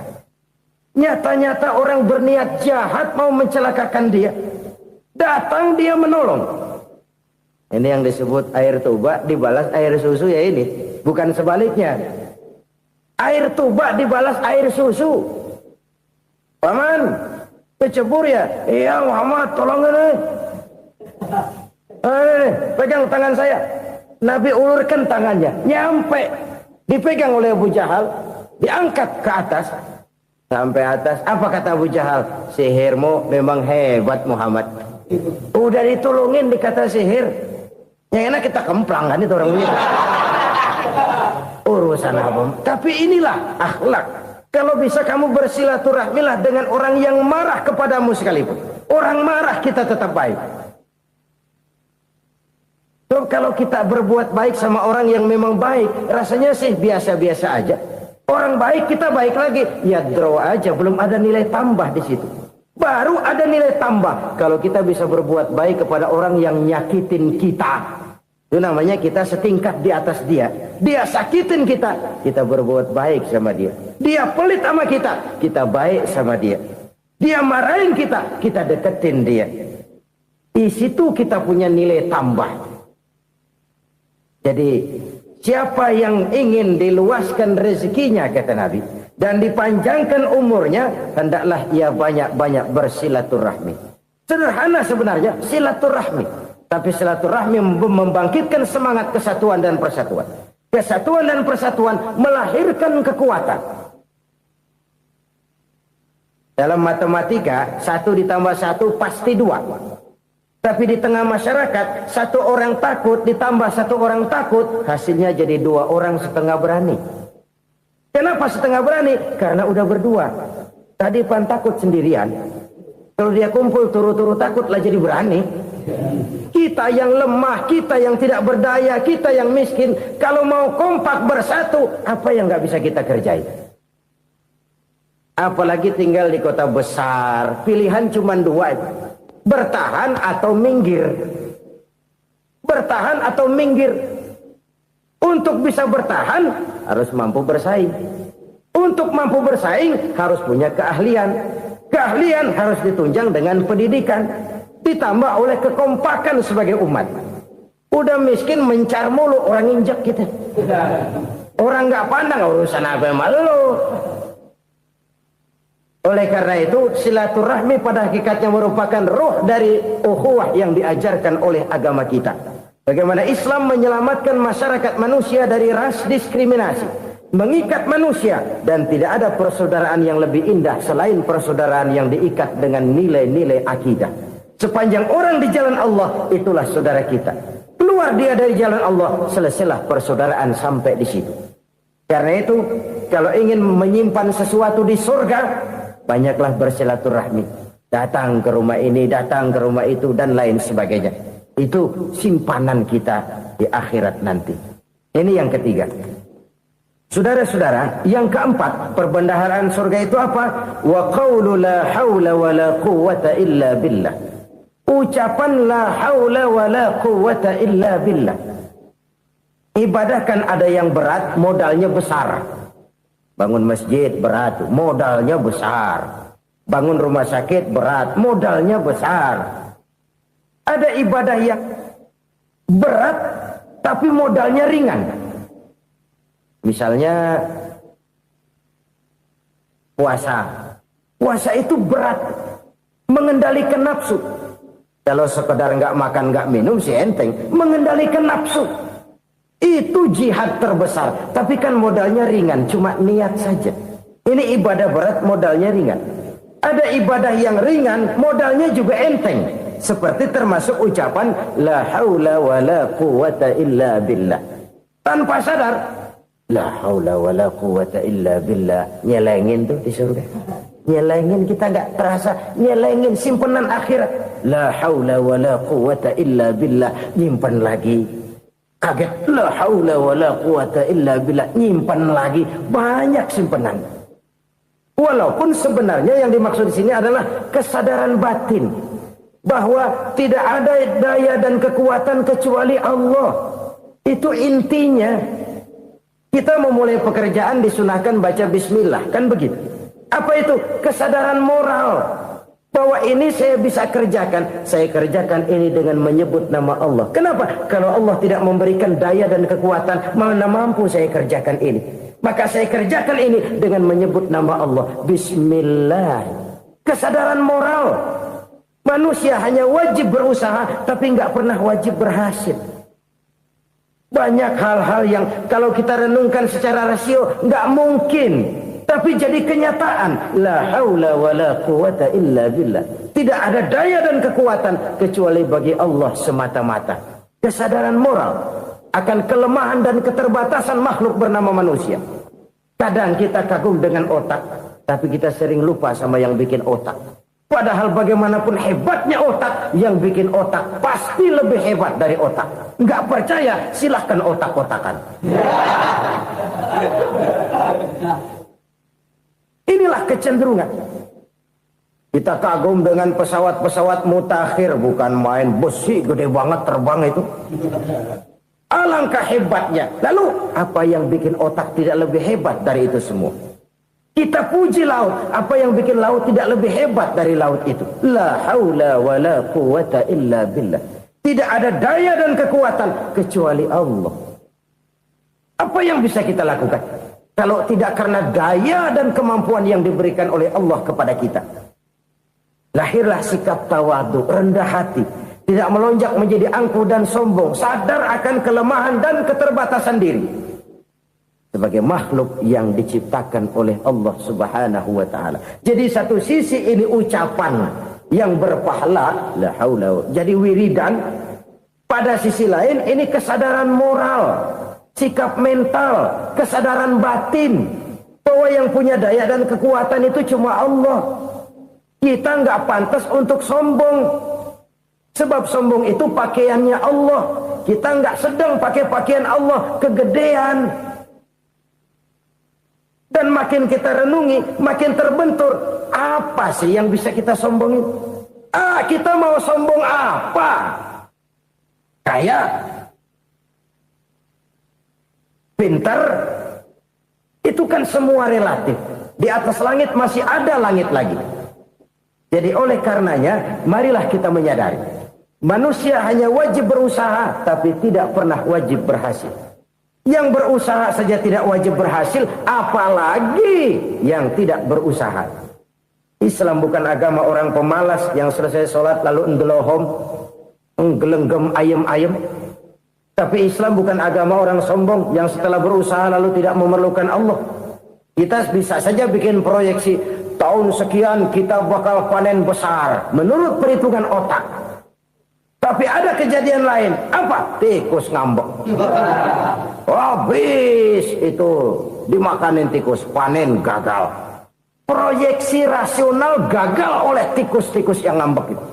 Nyata-nyata orang berniat jahat mau mencelakakan dia. Datang dia menolong. Ini yang disebut air tuba dibalas air susu ya ini. Bukan sebaliknya. Air tuba dibalas air susu. Paman, kecebur ya? Iya Muhammad, tolong ini. Pegang tangan saya. Nabi ulurkan tangannya. Nyampe. Dipegang oleh Abu Jahal. Diangkat ke atas. Sampai atas. Apa kata Abu Jahal? Sihirmu memang hebat Muhammad. Udah ditolongin dikata sihir. Yang enak kita kemplang kan itu orang ini. Urusan apa? Tapi inilah akhlak. Kalau bisa kamu bersilaturahmilah dengan orang yang marah kepadamu sekalipun. Orang marah kita tetap baik. So, kalau kita berbuat baik sama orang yang memang baik, rasanya sih biasa-biasa aja. Orang baik kita baik lagi, ya draw aja, belum ada nilai tambah di situ. Baru ada nilai tambah kalau kita bisa berbuat baik kepada orang yang nyakitin kita. Itu namanya kita setingkat di atas dia. Dia sakitin kita, kita berbuat baik sama dia. Dia pelit sama kita, kita baik sama dia. Dia marahin kita, kita deketin dia. Di situ kita punya nilai tambah. Jadi siapa yang ingin diluaskan rezekinya kata Nabi dan dipanjangkan umurnya, hendaklah ia banyak-banyak bersilaturahmi. Sederhana sebenarnya silaturahmi, tapi silaturahmi membangkitkan semangat kesatuan dan persatuan. Kesatuan dan persatuan melahirkan kekuatan. Dalam matematika 1 ditambah 1 pasti 2. Tapi di tengah masyarakat, 1 orang takut ditambah 1 orang takut, hasilnya jadi 2 orang setengah berani. Kenapa setengah berani? Karena udah berdua. Tadi pan takut sendirian. Kalau dia kumpul turu-turu takut lah jadi berani. Kita yang lemah, kita yang tidak berdaya, kita yang miskin, kalau mau kompak bersatu, apa yang nggak bisa kita kerjain? Apalagi tinggal di kota besar, pilihan cuma 2. Bertahan atau minggir. Bertahan atau minggir. Untuk bisa bertahan harus mampu bersaing. Untuk mampu bersaing harus punya keahlian. Keahlian harus ditunjang dengan pendidikan, ditambah oleh kekompakan sebagai umat. Udah miskin mencar mulu, orang injak kita. Orang nggak pandang urusan apa yang malu. Oleh karena itu silaturahmi pada hakikatnya merupakan ruh dari ukhuwah yang diajarkan oleh agama kita. Bagaimana Islam menyelamatkan masyarakat manusia dari ras diskriminasi, mengikat manusia, dan tidak ada persaudaraan yang lebih indah selain persaudaraan yang diikat dengan nilai-nilai akidah. Sepanjang orang di jalan Allah, itulah saudara kita. Keluar dia dari jalan Allah, selesailah persaudaraan sampai di situ. Karena itu, kalau ingin menyimpan sesuatu di surga, banyaklah bersilaturahmi. Datang ke rumah ini, datang ke rumah itu, dan lain sebagainya. Itu simpanan kita di akhirat nanti. Ini yang ketiga. Saudara-saudara, yang keempat, perbendaharaan surga itu apa? Wa qawlu la hawla wa la quwwata illa billah. Ucapan la hawla wa la quwwata illa billah. Ibadah kan ada yang berat, modalnya besar. Bangun masjid berat, modalnya besar. Bangun rumah sakit berat, modalnya besar. Ada ibadah yang berat, tapi modalnya ringan. Misalnya puasa. Puasa itu berat, mengendalikan nafsu. Kalau sekedar nggak makan, nggak minum sih enteng. Mengendalikan nafsu. Itu jihad terbesar. Tapi kan modalnya ringan, cuma niat saja. Ini ibadah berat, modalnya ringan. Ada ibadah yang ringan, modalnya juga enteng. Seperti termasuk ucapan la haula wa la quwwata illa billah. Tanpa sadar, la haula wa la quwwata illa billah. Nyelengin tuh di surga. Nyelengin, kita nggak terasa. Nyelengin simpenan akhirat. La haula wa la quwwata illa billah. Nyimpan lagi. Kaget, la haula wa la quwata illa billah, nyimpan lagi, banyak simpenan. Walaupun sebenarnya yang dimaksud di sini adalah kesadaran batin bahwa tidak ada daya dan kekuatan kecuali Allah. Itu intinya. Kita memulai pekerjaan disunahkan baca bismillah, kan begitu. Apa itu? Kesadaran moral Bahwa ini saya bisa kerjakan. Saya kerjakan ini dengan menyebut nama Allah. Kenapa? Kalau Allah tidak memberikan daya dan kekuatan, mana mampu saya kerjakan ini. Maka saya kerjakan ini dengan menyebut nama Allah. Bismillah. Kesadaran moral. Manusia hanya wajib berusaha, tapi nggak pernah wajib berhasil. Banyak hal-hal yang kalau kita renungkan secara rasio nggak mungkin. Tapi jadi kenyataan. La haula wa la quwata illa billah. Tidak ada daya dan kekuatan kecuali bagi Allah semata-mata. Kesadaran moral akan kelemahan dan keterbatasan makhluk bernama manusia. Kadang kita kagum dengan otak, tapi kita sering lupa sama yang bikin otak. Padahal bagaimanapun hebatnya otak, yang bikin otak pasti lebih hebat dari otak. Nggak percaya, silahkan otak-otakan. Inilah kecenderungan. Kita kagum dengan pesawat-pesawat mutakhir, bukan main, besi gede banget terbang itu. Alangkah hebatnya. Lalu apa yang bikin otak tidak lebih hebat dari itu semua? Kita puji laut, apa yang bikin laut tidak lebih hebat dari laut itu? La haula wa la quwata illa billah. Tidak ada daya dan kekuatan kecuali Allah. Apa yang bisa kita lakukan? Kalau tidak karena daya dan kemampuan yang diberikan oleh Allah kepada kita. Lahirlah sikap tawadu, rendah hati. Tidak melonjak menjadi angkuh dan sombong. Sadar akan kelemahan dan keterbatasan diri. Sebagai makhluk yang diciptakan oleh Allah subhanahu wa ta'ala. Jadi satu sisi ini ucapan yang berpahala. La haula. Jadi wiridan. Pada sisi lain ini kesadaran moral. Sikap mental, kesadaran batin, bahwa yang punya daya dan kekuatan itu cuma Allah. Kita nggak pantas untuk sombong, sebab sombong itu pakaiannya Allah. Kita nggak sedang pakai pakaian Allah, kegedean. Dan makin kita renungi, makin terbentur. Apa sih yang bisa kita sombongin? Kita mau sombong apa? Kaya, pintar, itu kan semua relatif. Di atas langit masih ada langit lagi. Jadi oleh karenanya, marilah kita menyadari. Manusia hanya wajib berusaha, tapi tidak pernah wajib berhasil. Yang berusaha saja tidak wajib berhasil, apalagi yang tidak berusaha. Islam bukan agama orang pemalas yang selesai sholat lalu ngelohom, nggelenggem ayem-ayem. Tapi Islam bukan agama orang sombong yang setelah berusaha lalu tidak memerlukan Allah. Kita bisa saja bikin proyeksi, tahun sekian kita bakal panen besar menurut perhitungan otak. Tapi ada kejadian lain. Apa? Tikus ngambek. Habis itu dimakanin tikus, panen gagal. Proyeksi rasional gagal oleh tikus-tikus yang ngambek itu.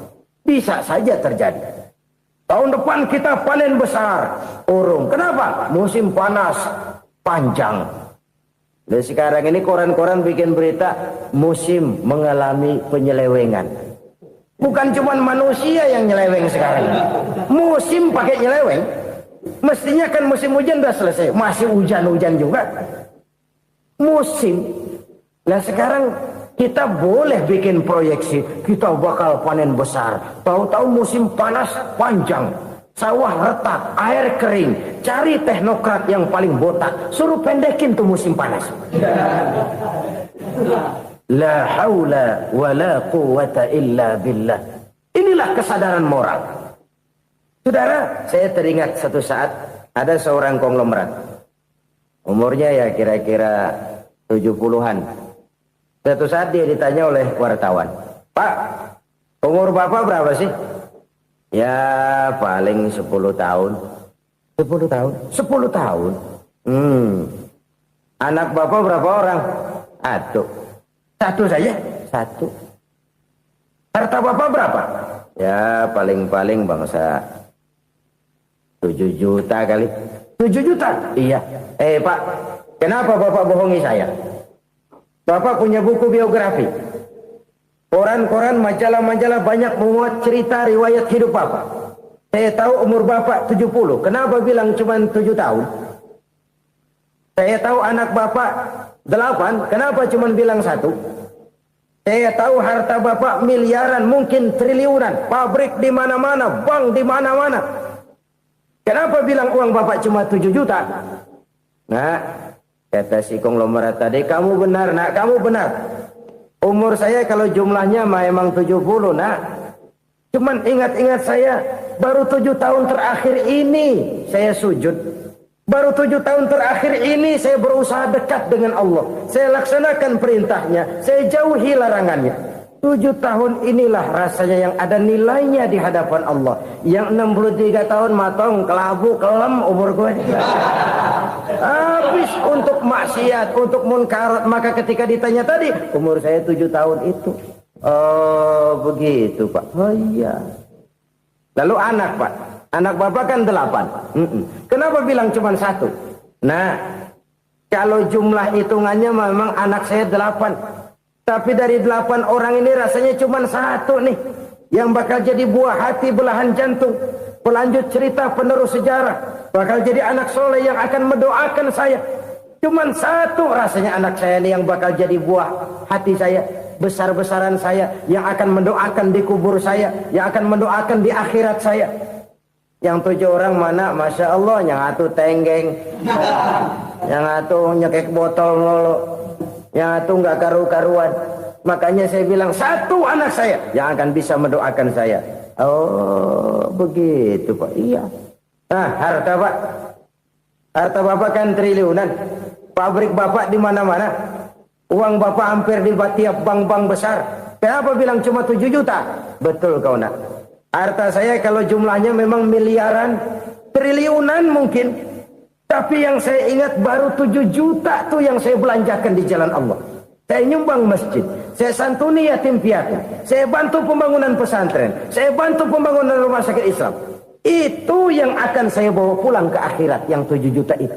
Bisa saja terjadi. Tahun depan kita panen besar. Urung. Kenapa? Musim panas panjang. Dan sekarang ini koran-koran bikin berita musim mengalami penyelewengan. Bukan cuma manusia yang nyeleweng sekarang. Musim pakai nyeleweng. Mestinya kan musim hujan udah selesai. Masih hujan-hujan juga. Musim. Nah sekarang kita boleh bikin proyeksi. Kita bakal panen besar. Tahu-tahu musim panas panjang. Sawah retak, air kering. Cari teknokrat yang paling botak. Suruh pendekin tuh musim panas. La haula wa la quwata illa billah. Inilah kesadaran moral. Saudara, saya teringat satu saat ada seorang konglomerat. Umurnya ya kira-kira 70-an. Suatu saat dia ditanya oleh wartawan, "Pak, umur Bapak berapa sih?" "Ya paling 10 tahun." 10 tahun? 10 tahun? Anak Bapak berapa orang? Aduh. Satu saja? Satu. Harta Bapak berapa? Ya paling-paling bangsa 7 juta kali. 7 juta? Iya. Pak, kenapa Bapak bohongi saya? Bapak punya buku biografi. Koran-koran, majalah-majalah banyak memuat cerita riwayat hidup Bapak. Saya tahu umur Bapak 70. Kenapa bilang cuma 7 tahun? Saya tahu anak Bapak 8. Kenapa cuma bilang 1? Saya tahu harta bapak miliaran, mungkin triliunan, pabrik di mana-mana, bank di mana-mana. Kenapa bilang uang bapak cuma 7 juta? Nah, kata si konglomerat tadi, kamu benar nak, kamu benar. Umur saya kalau jumlahnya memang 70 nak. Cuman ingat-ingat saya, baru 7 tahun terakhir ini saya sujud. Baru 7 tahun terakhir ini saya berusaha dekat dengan Allah. Saya laksanakan perintahnya, saya jauhi larangannya. 7 tahun inilah rasanya yang ada nilainya di hadapan Allah. Yang 63 tahun matong, kelabu, kelem umur gue. Habis untuk maksiat, untuk munkarat. Maka ketika ditanya tadi, umur saya 7 tahun itu. Oh begitu Pak. Oh iya. Lalu anak Pak. Anak bapak kan 8. Kenapa bilang cuma 1? Nah, kalau jumlah hitungannya memang anak saya 8. Tapi dari 8 orang ini rasanya cuma 1 nih. Yang bakal jadi buah hati, belahan jantung. Pelanjut cerita, penerus sejarah. Bakal jadi anak soleh yang akan mendoakan saya. Cuma 1 rasanya anak saya ini yang bakal jadi buah hati saya. Besar-besaran saya. Yang akan mendoakan di kubur saya. Yang akan mendoakan di akhirat saya. Yang 7 orang mana? Masya Allah, yang atu tenggeng, yang atu nyekek botol lolo, yang atu nggak karu-karuan. Makanya saya bilang 1 anak saya yang akan bisa mendoakan saya. Oh begitu Pak. Iya. Nah harta Pak, harta bapak kan triliunan, pabrik bapak di mana-mana, uang bapak hampir di tiap bank-bank besar. Kenapa bilang cuma 7 juta? Betul kau nak. Harta saya kalau jumlahnya memang miliaran, triliunan mungkin. Tapi yang saya ingat baru 7 juta tuh yang saya belanjakan di jalan Allah. Saya nyumbang masjid, saya santuni yatim piatu, saya bantu pembangunan pesantren, saya bantu pembangunan rumah sakit Islam. Itu yang akan saya bawa pulang ke akhirat, yang 7 juta itu.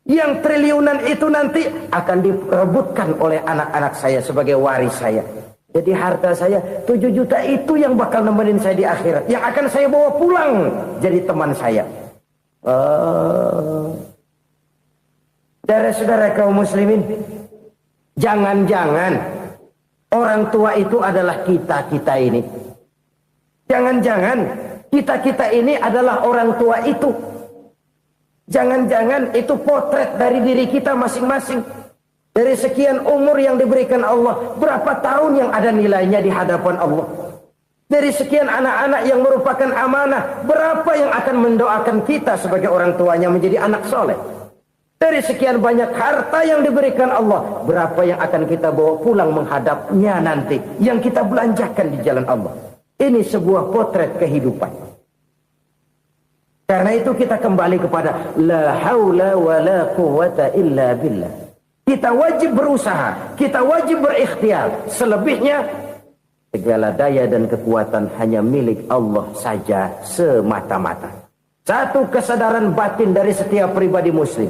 Yang triliunan itu nanti akan diperebutkan oleh anak-anak saya sebagai waris saya. Jadi harta saya 7 juta itu yang bakal nemenin saya di akhirat. Yang akan saya bawa pulang jadi teman saya. Saudara-saudara kaum muslimin, jangan-jangan orang tua itu adalah kita-kita ini. Jangan-jangan kita-kita ini adalah orang tua itu. Jangan-jangan itu potret dari diri kita masing-masing. Dari sekian umur yang diberikan Allah, berapa tahun yang ada nilainya di hadapan Allah? Dari sekian anak-anak yang merupakan amanah, berapa yang akan mendoakan kita sebagai orang tuanya menjadi anak soleh? Dari sekian banyak harta yang diberikan Allah, berapa yang akan kita bawa pulang menghadapnya nanti, yang kita belanjakan di jalan Allah? Ini sebuah potret kehidupan. Karena itu kita kembali kepada la haula wa la quwwata illa billah. Kita wajib berusaha, kita wajib berikhtiar. Selebihnya, segala daya dan kekuatan hanya milik Allah saja semata-mata. Satu kesadaran batin dari setiap pribadi muslim.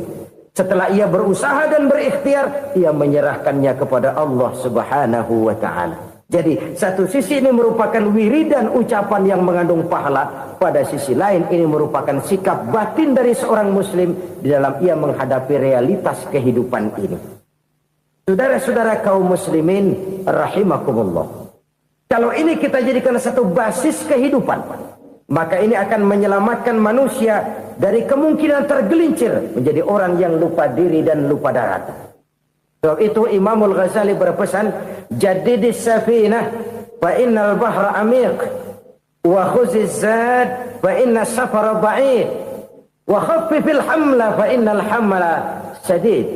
Setelah ia berusaha dan berikhtiar, ia menyerahkannya kepada Allah Subhanahu wa ta'ala. Jadi, satu sisi ini merupakan wiridan ucapan yang mengandung pahala. Pada sisi lain, ini merupakan sikap batin dari seorang muslim di dalam ia menghadapi realitas kehidupan ini. Saudara-saudara kaum muslimin rahimakumullah. Kalau ini kita jadikan satu basis kehidupan, maka ini akan menyelamatkan manusia dari kemungkinan tergelincir menjadi orang yang lupa diri dan lupa darat. Sebab itu Imamul Ghazali berpesan, jadidis safinah fa innal bahra amiq wa khuziz zad fa inna safara ba'id wa khaffifil hamla fa innal hamla sadid.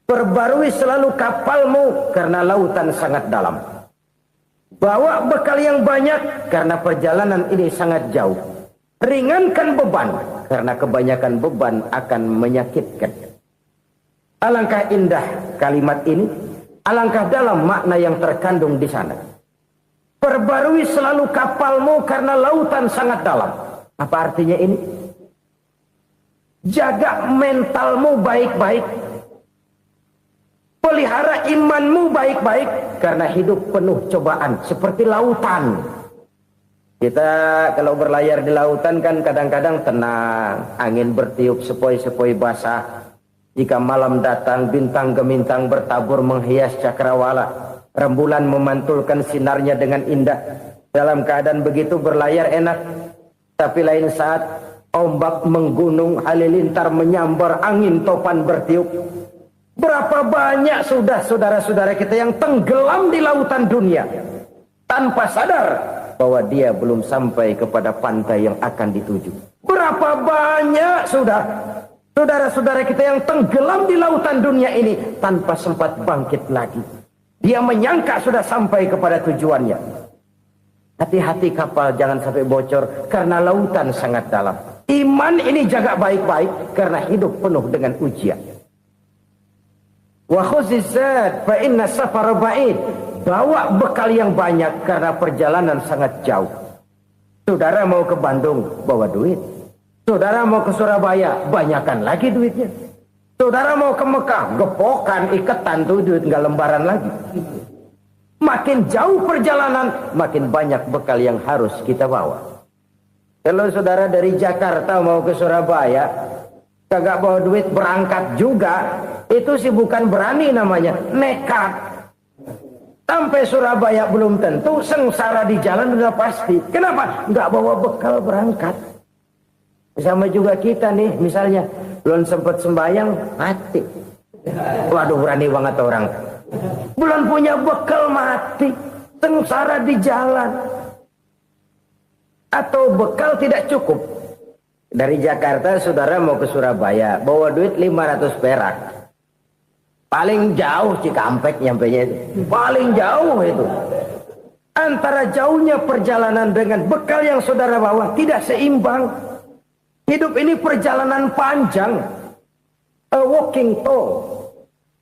Perbarui selalu kapalmu karena lautan sangat dalam. Bawa bekal yang banyak karena perjalanan ini sangat jauh. Ringankan beban karena kebanyakan beban akan menyakitkan. Alangkah indah kalimat ini, alangkah dalam makna yang terkandung di sana. Perbarui selalu kapalmu karena lautan sangat dalam. Apa artinya ini? Jaga mentalmu baik-baik. Pelihara imanmu baik-baik karena hidup penuh cobaan seperti lautan. Kita kalau berlayar di lautan kan kadang-kadang tenang, angin bertiup sepoi-sepoi basah. Jika malam datang bintang gemintang bertabur menghias cakrawala. Rembulan memantulkan sinarnya dengan indah. Dalam keadaan begitu berlayar enak. Tapi lain saat ombak menggunung, halilintar menyambar, angin topan bertiup. Berapa banyak sudah saudara-saudara kita yang tenggelam di lautan dunia tanpa sadar bahwa dia belum sampai kepada pantai yang akan dituju. Berapa banyak sudah saudara-saudara kita yang tenggelam di lautan dunia ini tanpa sempat bangkit lagi. Dia menyangka sudah sampai kepada tujuannya. Hati-hati kapal jangan sampai bocor karena lautan sangat dalam. Iman ini jaga baik-baik karena hidup penuh dengan ujian. Wa khuzizat fa inna safara ba'id. Bawa bekal yang banyak karena perjalanan sangat jauh. Saudara mau ke Bandung, bawa duit. Saudara mau ke Surabaya, banyakan lagi duitnya. Saudara mau ke Mekah, gepokan, iketan tuh duit nggak lembaran lagi. Makin jauh perjalanan, makin banyak bekal yang harus kita bawa. Kalau saudara dari Jakarta mau ke Surabaya, kagak bawa duit berangkat juga, itu sih bukan berani namanya, nekat. Sampai Surabaya belum tentu, sengsara di jalan udah pasti. Kenapa? Nggak bawa bekal berangkat. Sama juga kita nih, misalnya belum sempat sembahyang, mati. Waduh, berani banget orang. Belum punya bekal, mati. Sengsara di jalan. Atau bekal tidak cukup. Dari Jakarta saudara mau ke Surabaya, bawa duit 500 perak. Paling jauh Cikampek nyampenya itu. Paling jauh itu. Antara jauhnya perjalanan dengan bekal yang saudara bawa tidak seimbang. Hidup ini perjalanan panjang. A walking tour.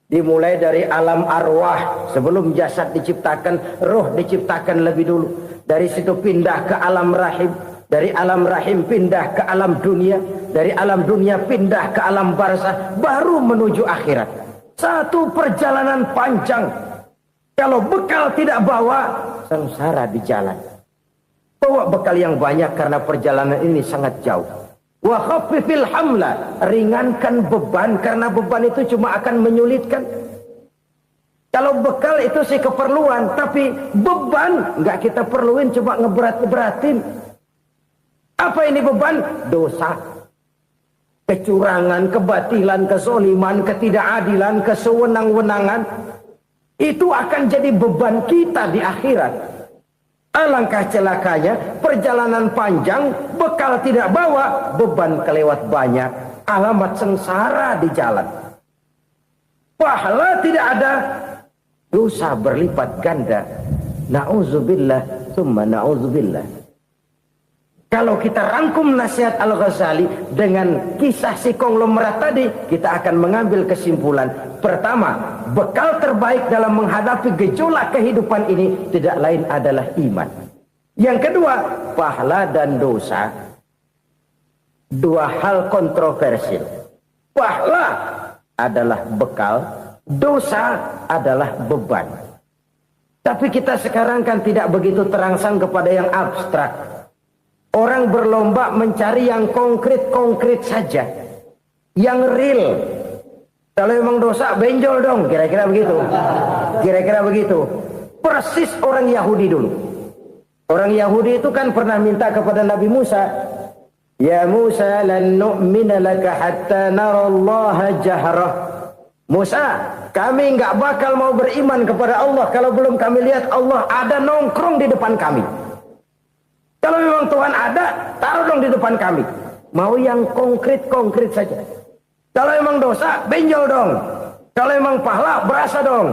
Dimulai dari alam arwah. Sebelum jasad diciptakan, roh diciptakan lebih dulu. Dari situ pindah ke alam rahim. Dari alam rahim pindah ke alam dunia. Dari alam dunia pindah ke alam barzah. Baru menuju akhirat. Satu perjalanan panjang. Kalau bekal tidak bawa, sengsara di jalan. Bawa bekal yang banyak karena perjalanan ini sangat jauh. Wa khaffifil hamla, ringankan beban karena beban itu cuma akan menyulitkan. Kalau bekal itu sih keperluan, tapi beban nggak kita perluin, coba ngeberat-beratin. Apa ini beban? Dosa, kecurangan, kebatilan, kezoliman, ketidakadilan, kesewenang-wenangan. Itu akan jadi beban kita di akhirat. Alangkah celakanya, perjalanan panjang, bekal tidak bawa, beban kelewat banyak, alamat sengsara di jalan. Pahala tidak ada, dosa berlipat ganda. Na'udzubillah, summa na'udzubillah. Kalau kita rangkum nasihat Al-Ghazali dengan kisah si konglomerat tadi, kita akan mengambil kesimpulan. Pertama, bekal terbaik dalam menghadapi gejolak kehidupan ini tidak lain adalah iman. Yang kedua, pahala dan dosa. Dua hal kontroversial. Pahala adalah bekal, dosa adalah beban. Tapi kita sekarang kan tidak begitu terangsang kepada yang abstrak. Orang berlomba mencari yang konkret-konkret saja. Yang real. Kalau memang dosa, benjol dong. Kira-kira begitu. Kira-kira begitu. Persis orang Yahudi dulu. Orang Yahudi itu kan pernah minta kepada Nabi Musa. Ya Musa, lan nu'mina laka hatta narallaha jahrah. Musa, kami nggak bakal mau beriman kepada Allah kalau belum kami lihat Allah ada nongkrong di depan kami. Kalau memang Tuhan ada, taruh dong di depan kami. Mau yang konkret-konkret saja. Kalau memang dosa, benjol dong. Kalau memang pahala, berasa dong.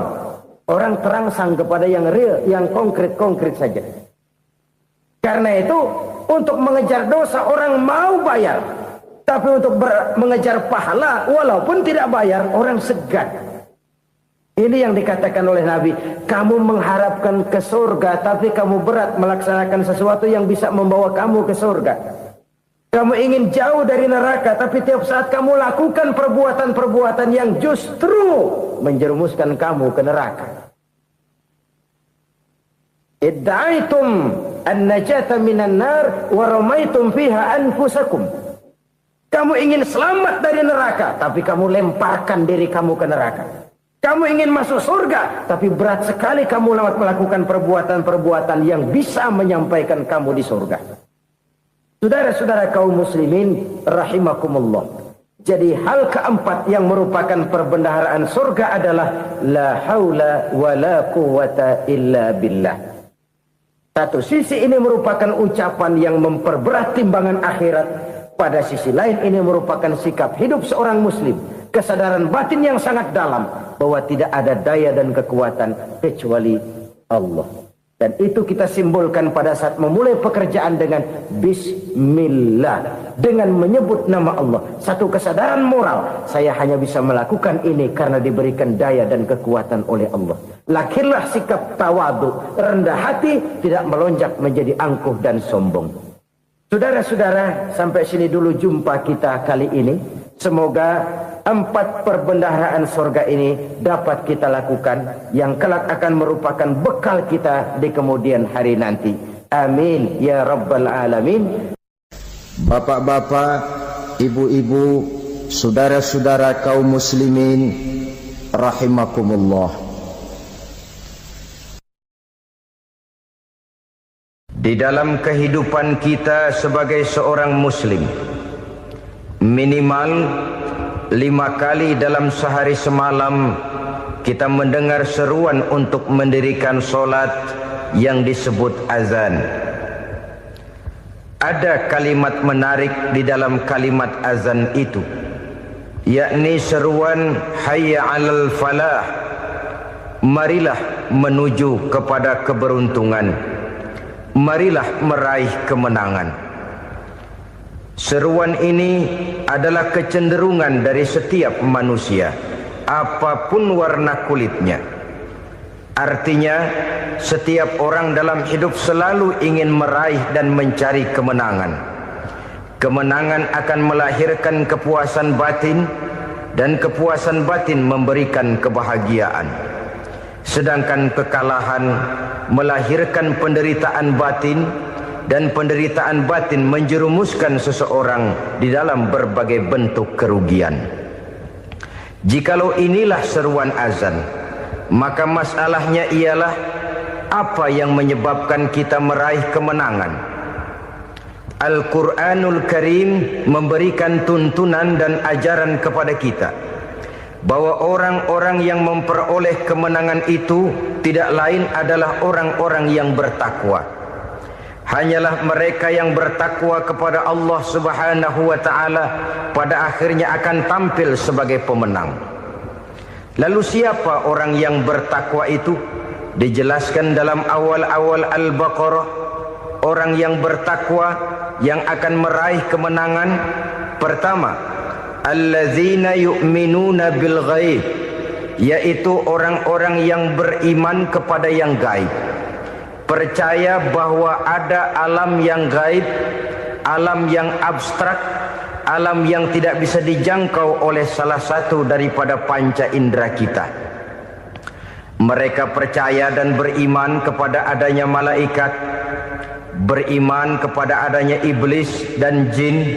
Orang terangsang kepada yang real, yang konkret-konkret saja. Karena itu, untuk mengejar dosa, orang mau bayar. Tapi untuk mengejar pahala, walaupun tidak bayar, orang segan. Ini yang dikatakan oleh Nabi, kamu mengharapkan ke surga, tapi kamu berat melaksanakan sesuatu yang bisa membawa kamu ke surga. Kamu ingin jauh dari neraka, tapi tiap saat kamu lakukan perbuatan-perbuatan yang justru menjerumuskan kamu ke neraka. Idda'aitum an-najata minan nar wa ramaitum fiha anfusakum. Kamu ingin selamat dari neraka, tapi kamu lemparkan diri kamu ke neraka. Kamu ingin masuk surga, tapi berat sekali kamu melakukan perbuatan-perbuatan yang bisa menyampaikan kamu di surga. Saudara-saudara kaum muslimin rahimakumullah. Jadi hal keempat yang merupakan perbendaharaan surga adalah la haula wa la quwata illa billah. Satu sisi ini merupakan ucapan yang memperberat timbangan akhirat. Pada sisi lain ini merupakan sikap hidup seorang muslim. Kesadaran batin yang sangat dalam bahwa tidak ada daya dan kekuatan kecuali Allah. Dan itu kita simbolkan pada saat memulai pekerjaan dengan Bismillah, dengan menyebut nama Allah. Satu kesadaran moral, saya hanya bisa melakukan ini karena diberikan daya dan kekuatan oleh Allah. Lahirlah sikap tawadu, rendah hati, tidak melonjak menjadi angkuh dan sombong. Saudara-saudara, sampai sini dulu jumpa kita kali ini. Semoga 4 perbendaharaan surga ini dapat kita lakukan, yang kelak akan merupakan bekal kita di kemudian hari nanti. Amin ya rabbal alamin. Bapak-bapak, ibu-ibu, saudara-saudara kaum muslimin rahimakumullah. Di dalam kehidupan kita sebagai seorang muslim, minimal 5 kali dalam sehari semalam kita mendengar seruan untuk mendirikan solat yang disebut azan. Ada kalimat menarik di dalam kalimat azan itu, yakni seruan hayya 'alal falah, marilah menuju kepada keberuntungan, marilah meraih kemenangan. Seruan ini adalah kecenderungan dari setiap manusia, apapun warna kulitnya. Artinya, setiap orang dalam hidup selalu ingin meraih dan mencari kemenangan. Kemenangan akan melahirkan kepuasan batin, dan kepuasan batin memberikan kebahagiaan. Sedangkan kekalahan melahirkan penderitaan batin, dan penderitaan batin menjerumuskan seseorang di dalam berbagai bentuk kerugian. Jikalau inilah seruan azan, maka masalahnya ialah apa yang menyebabkan kita meraih kemenangan. Al-Quranul Karim memberikan tuntunan dan ajaran kepada kita bahwa orang-orang yang memperoleh kemenangan itu tidak lain adalah orang-orang yang bertakwa. Hanyalah mereka yang bertakwa kepada Allah Subhanahu wa ta'ala pada akhirnya akan tampil sebagai pemenang. Lalu siapa orang yang bertakwa itu? Dijelaskan dalam awal-awal Al-Baqarah, orang yang bertakwa yang akan meraih kemenangan. Pertama, allazina yu'minuna bil ghaib, yaitu orang-orang yang beriman kepada yang gaib. Percaya bahwa ada alam yang gaib, alam yang abstrak, alam yang tidak bisa dijangkau oleh salah satu daripada panca indera kita. Mereka percaya dan beriman kepada adanya malaikat, beriman kepada adanya iblis dan jin,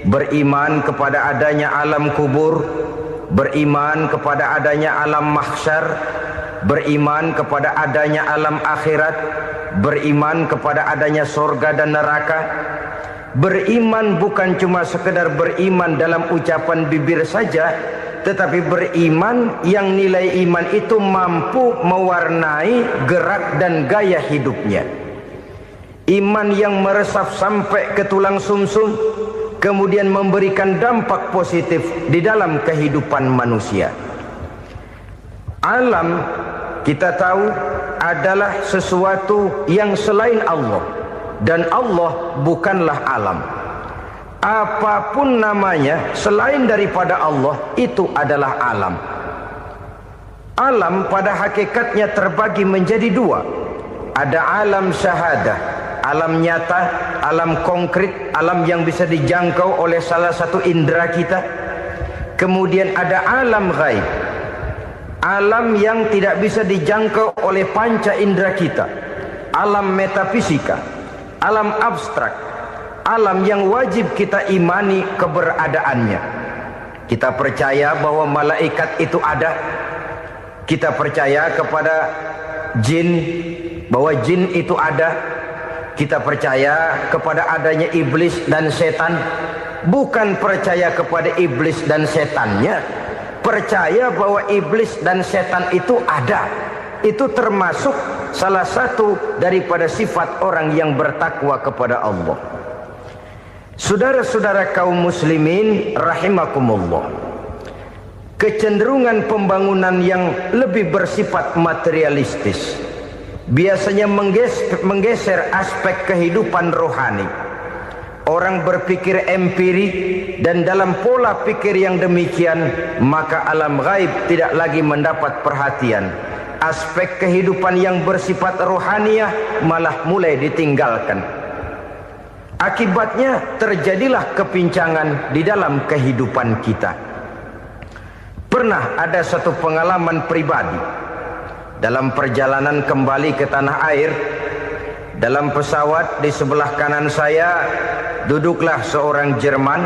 beriman kepada adanya alam kubur, beriman kepada adanya alam mahsyar, beriman kepada adanya alam akhirat, beriman kepada adanya surga dan neraka. Beriman bukan cuma sekedar beriman dalam ucapan bibir saja, tetapi beriman yang nilai iman itu mampu mewarnai gerak dan gaya hidupnya. Iman yang meresap sampai ke tulang sumsum, kemudian memberikan dampak positif di dalam kehidupan manusia. Alam, kita tahu, adalah sesuatu yang selain Allah, dan Allah bukanlah alam. Apapun namanya selain daripada Allah, itu adalah alam. Alam pada hakikatnya terbagi menjadi 2. Ada alam syahadah, alam nyata, alam konkret, alam yang bisa dijangkau oleh salah satu indera kita. Kemudian ada alam ghaib, alam yang tidak bisa dijangkau oleh panca indera kita, alam metafisika, alam abstrak, alam yang wajib kita imani keberadaannya. Kita percaya bahwa malaikat itu ada, Kita percaya kepada jin, bahwa jin itu ada. Kita percaya kepada adanya iblis dan setan. Bukan percaya kepada iblis dan setannya, percaya bahwa iblis dan setan itu ada. Itu termasuk salah satu daripada sifat orang yang bertakwa kepada Allah. Saudara-saudara kaum muslimin rahimakumullah, kecenderungan pembangunan yang lebih bersifat materialistis biasanya menggeser aspek kehidupan rohani. Orang berpikir empiri, dan dalam pola pikir yang demikian maka alam gaib tidak lagi mendapat perhatian. Aspek kehidupan yang bersifat rohaniah malah mulai ditinggalkan. Akibatnya terjadilah kepincangan di dalam kehidupan kita. Pernah ada satu pengalaman pribadi. Dalam perjalanan kembali ke tanah air, dalam pesawat di sebelah kanan saya duduklah seorang Jerman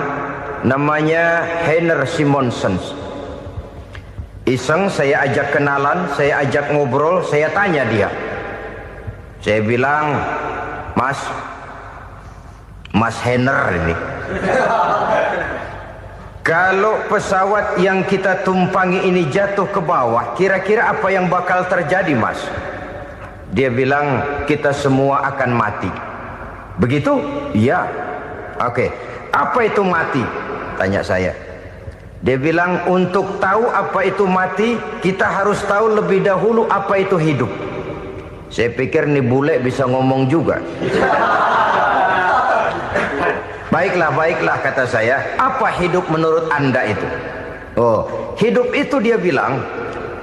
namanya Heiner Simonsen. Iseng saya ajak kenalan, saya ajak ngobrol, saya tanya dia. Saya bilang, Mas Heiner ini, kalau pesawat yang kita tumpangi ini jatuh ke bawah, kira-kira apa yang bakal terjadi, Mas? Dia bilang, kita semua akan mati. Begitu? Iya. Oke. Apa itu mati? Tanya saya. Dia bilang, untuk tahu apa itu mati, kita harus tahu lebih dahulu apa itu hidup. Saya pikir nih bule bisa ngomong juga. Baiklah kata saya. Apa hidup menurut Anda itu? Oh, hidup itu dia bilang,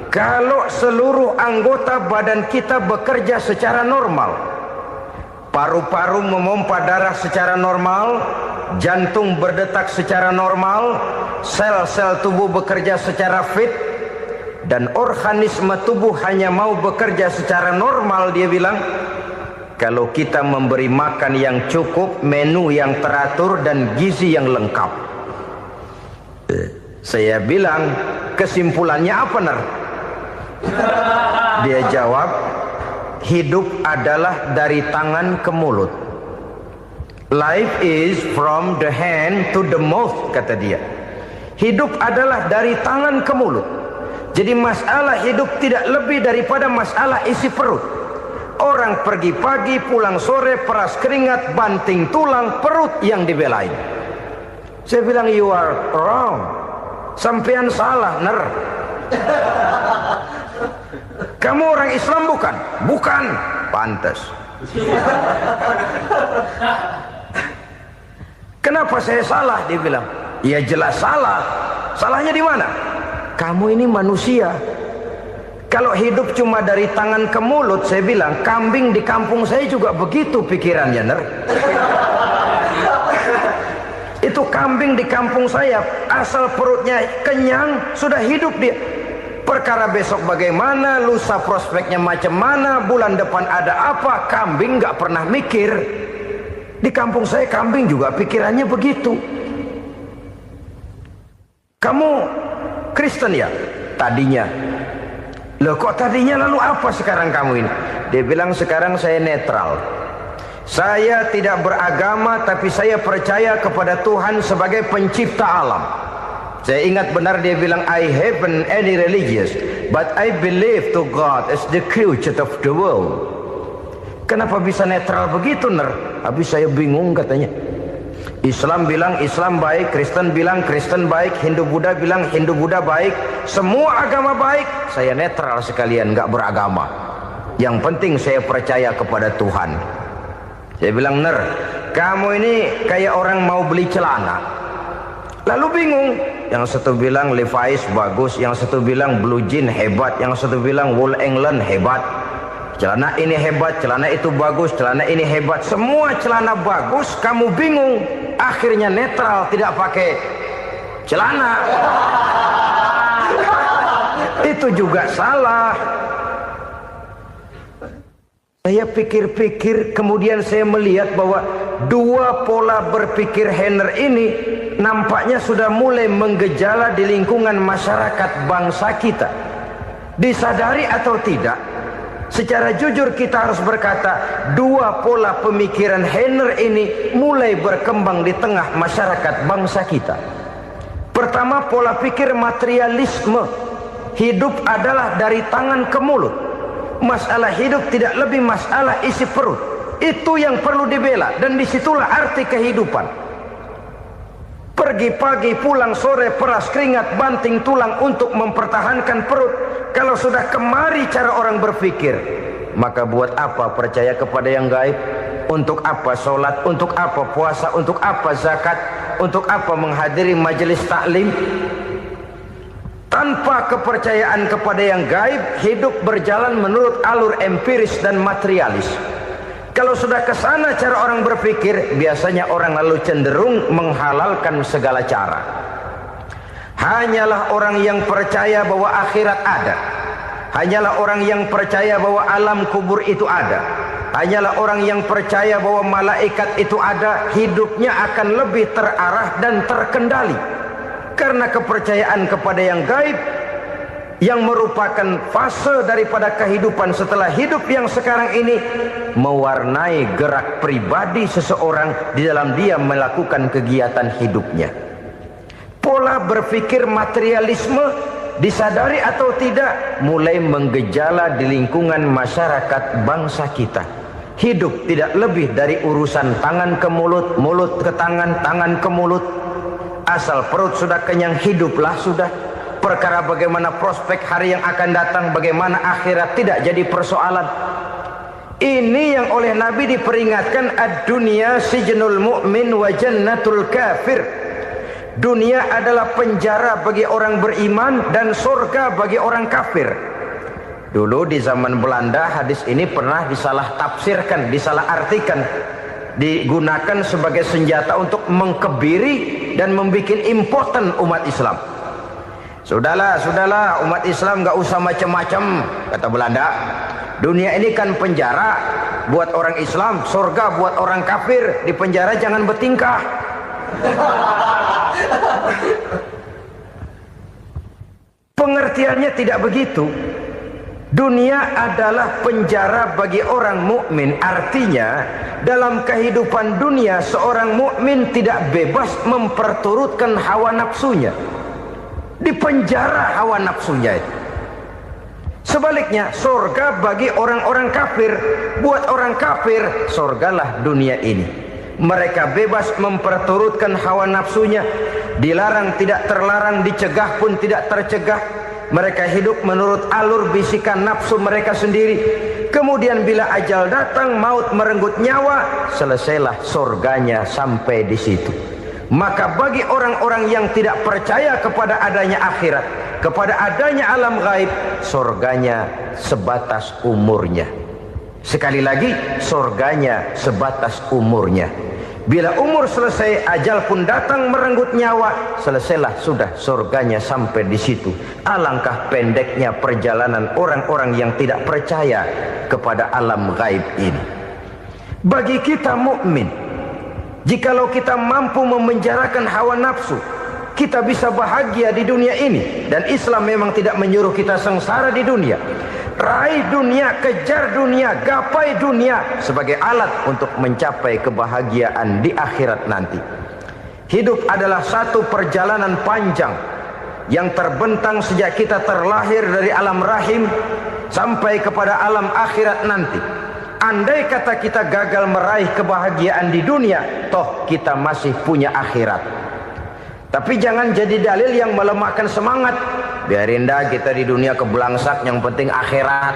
kalau seluruh anggota badan kita bekerja secara normal, paru-paru memompa darah secara normal, jantung berdetak secara normal, sel-sel tubuh bekerja secara fit, dan organisme tubuh hanya mau bekerja secara normal, dia bilang, kalau kita memberi makan yang cukup, menu yang teratur, dan gizi yang lengkap. Saya bilang, kesimpulannya apa, Ner? Dia jawab, hidup adalah dari tangan ke mulut. Life is from the hand to the mouth, kata dia. Hidup adalah dari tangan ke mulut. Jadi masalah hidup tidak lebih daripada masalah isi perut. Orang pergi pagi, pulang sore, peras keringat, banting tulang, perut yang dibelain. Saya bilang, you are wrong. Sampean salah, Ner. Kamu orang Islam bukan? Bukan. Pantas. Kenapa saya salah? Dia bilang, ya jelas salah. Salahnya di mana? Kamu ini manusia. Kalau hidup cuma dari tangan ke mulut, saya bilang, kambing di kampung saya juga begitu pikirannya, Ner. Itu kambing di kampung saya, asal perutnya kenyang, sudah hidup dia. Perkara besok bagaimana, lusa prospeknya macam mana, bulan depan ada apa, kambing nggak pernah mikir. Di kampung saya kambing juga pikirannya begitu. Kamu Kristen ya? Tadinya. Loh kok tadinya, lalu apa sekarang kamu ini? Dia bilang, sekarang saya netral. Saya tidak beragama, tapi saya percaya kepada Tuhan sebagai pencipta alam. Saya ingat benar dia bilang, I haven't any religious, but I believe to God as the creator of the world. Kenapa bisa netral begitu, Ner? Habis saya bingung katanya. Islam bilang Islam baik, Kristen bilang Kristen baik, Hindu Buddha bilang Hindu Buddha baik, semua agama baik. Saya netral sekalian, nggak beragama. Yang penting saya percaya kepada Tuhan. Saya bilang, Ner, kamu ini kayak orang mau beli celana, lalu bingung. Yang satu bilang Levi's bagus, yang satu bilang Blue Jean hebat, yang satu bilang Wool England hebat. Celana ini hebat, celana itu bagus, celana ini hebat. Semua celana bagus, kamu bingung. Akhirnya netral, tidak pakai celana. Itu juga salah. Saya pikir-pikir, kemudian saya melihat bahwa dua pola berpikir Heiner ini nampaknya sudah mulai menggejala di lingkungan masyarakat bangsa kita. Disadari atau tidak, secara jujur kita harus berkata, dua pola pemikiran Heiner ini mulai berkembang di tengah masyarakat bangsa kita. Pertama, pola pikir materialisme. Hidup adalah dari tangan ke mulut. Masalah hidup tidak lebih masalah isi perut. Itu yang perlu dibela, dan disitulah arti kehidupan. Pergi pagi, pulang sore, peras keringat, banting tulang untuk mempertahankan perut. Kalau sudah kemari cara orang berpikir, maka buat apa percaya kepada yang gaib? Untuk apa sholat? Untuk apa puasa? Untuk apa zakat? Untuk apa menghadiri majelis taklim? Tanpa kepercayaan kepada yang gaib, hidup berjalan menurut alur empiris dan materialis. Kalau sudah ke sana cara orang berpikir, biasanya orang lalu cenderung menghalalkan segala cara. Hanyalah orang yang percaya bahwa akhirat ada. Hanyalah orang yang percaya bahwa alam kubur itu ada. Hanyalah orang yang percaya bahwa malaikat itu ada, hidupnya akan lebih terarah dan terkendali. Karena kepercayaan kepada yang gaib, yang merupakan fase daripada kehidupan setelah hidup yang sekarang ini, mewarnai gerak pribadi seseorang di dalam dia melakukan kegiatan hidupnya. Pola berpikir materialisme, disadari atau tidak, mulai menggejala di lingkungan masyarakat bangsa kita. Hidup tidak lebih dari urusan tangan ke mulut, mulut ke tangan, tangan ke mulut. Asal perut sudah kenyang, hiduplah sudah. Perkara bagaimana prospek hari yang akan datang, bagaimana akhirat tidak jadi persoalan. Ini yang oleh Nabi diperingatkan, ad-dunya sijnul mu'min wa jannatul kafir. Dunia adalah penjara bagi orang beriman dan surga bagi orang kafir. Dulu di zaman Belanda hadis ini pernah disalah tafsirkan, disalah artikan, digunakan sebagai senjata untuk mengkebiri dan membuat impoten umat Islam. Sudahlah umat Islam gak usah macam-macam, kata Belanda. Dunia ini kan penjara buat orang Islam, surga buat orang kafir. Di penjara jangan bertingkah. Pengertiannya tidak begitu. Dunia adalah penjara bagi orang mukmin. Artinya dalam kehidupan dunia seorang mukmin tidak bebas memperturutkan hawa nafsunya. Di penjara hawa nafsunya itu. Sebaliknya, surga bagi orang-orang kafir. Buat orang kafir, surgalah dunia ini. Mereka bebas memperturutkan hawa nafsunya. Dilarang tidak terlarang, dicegah pun tidak tercegah. Mereka hidup menurut alur bisikan nafsu mereka sendiri. Kemudian bila ajal datang, maut merenggut nyawa, selesailah surganya sampai di situ. Maka bagi orang-orang yang tidak percaya kepada adanya akhirat, kepada adanya alam gaib, surganya sebatas umurnya. Sekali lagi, surganya sebatas umurnya. Bila umur selesai, ajal pun datang merenggut nyawa, selesailah sudah surganya sampai di situ. Alangkah pendeknya perjalanan orang-orang yang tidak percaya kepada alam gaib ini. Bagi kita mukmin, jikalau kita mampu memenjarakan hawa nafsu, kita bisa bahagia di dunia ini. Dan Islam memang tidak menyuruh kita sengsara di dunia. Raih dunia, kejar dunia, gapai dunia sebagai alat untuk mencapai kebahagiaan di akhirat nanti. Hidup adalah satu perjalanan panjang yang terbentang sejak kita terlahir dari alam rahim sampai kepada alam akhirat nanti. Andai kata kita gagal meraih kebahagiaan di dunia, toh kita masih punya akhirat. Tapi jangan jadi dalil yang melemahkan semangat. Biarin dah kita di dunia kebelangsak, yang penting akhirat.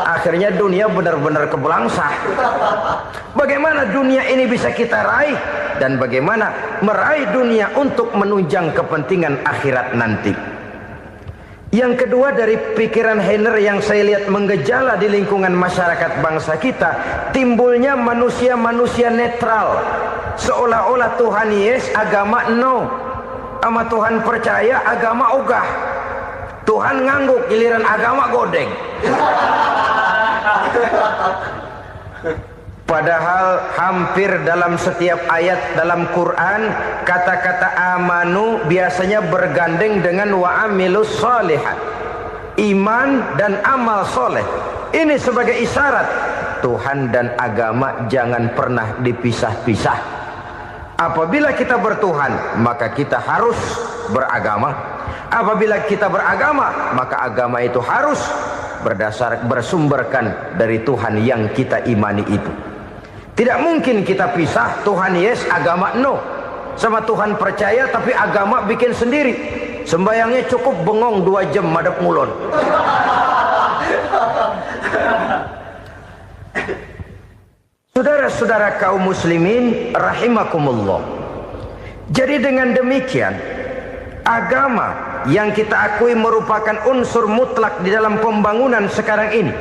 Akhirnya dunia benar-benar kebelangsak. Bagaimana dunia ini bisa kita raih, dan bagaimana meraih dunia untuk menunjang kepentingan akhirat nanti. Yang kedua, dari pikiran Heiner yang saya lihat menggejala di lingkungan masyarakat bangsa kita, timbulnya manusia-manusia netral. Seolah-olah Tuhan yes, agama no. Sama Tuhan percaya, agama ogah. Tuhan ngangguk, giliran agama godeng. Padahal hampir dalam setiap ayat dalam Quran, kata-kata amanu biasanya bergandeng dengan wa amilus shalihat. iman dan amal soleh. Ini sebagai isyarat Tuhan dan agama jangan pernah dipisah-pisah. Apabila kita bertuhan, maka kita harus beragama. Apabila kita beragama, maka agama itu harus bersumberkan dari Tuhan yang kita imani itu. Tidak mungkin kita pisah, Tuhan yes, agama no. Sama Tuhan percaya tapi agama bikin sendiri. Sembayangnya cukup bengong 2 jam madep ngulon. Saudara-saudara kaum muslimin rahimakumullah. Jadi dengan demikian, agama yang kita akui merupakan unsur mutlak di dalam pembangunan sekarang ini,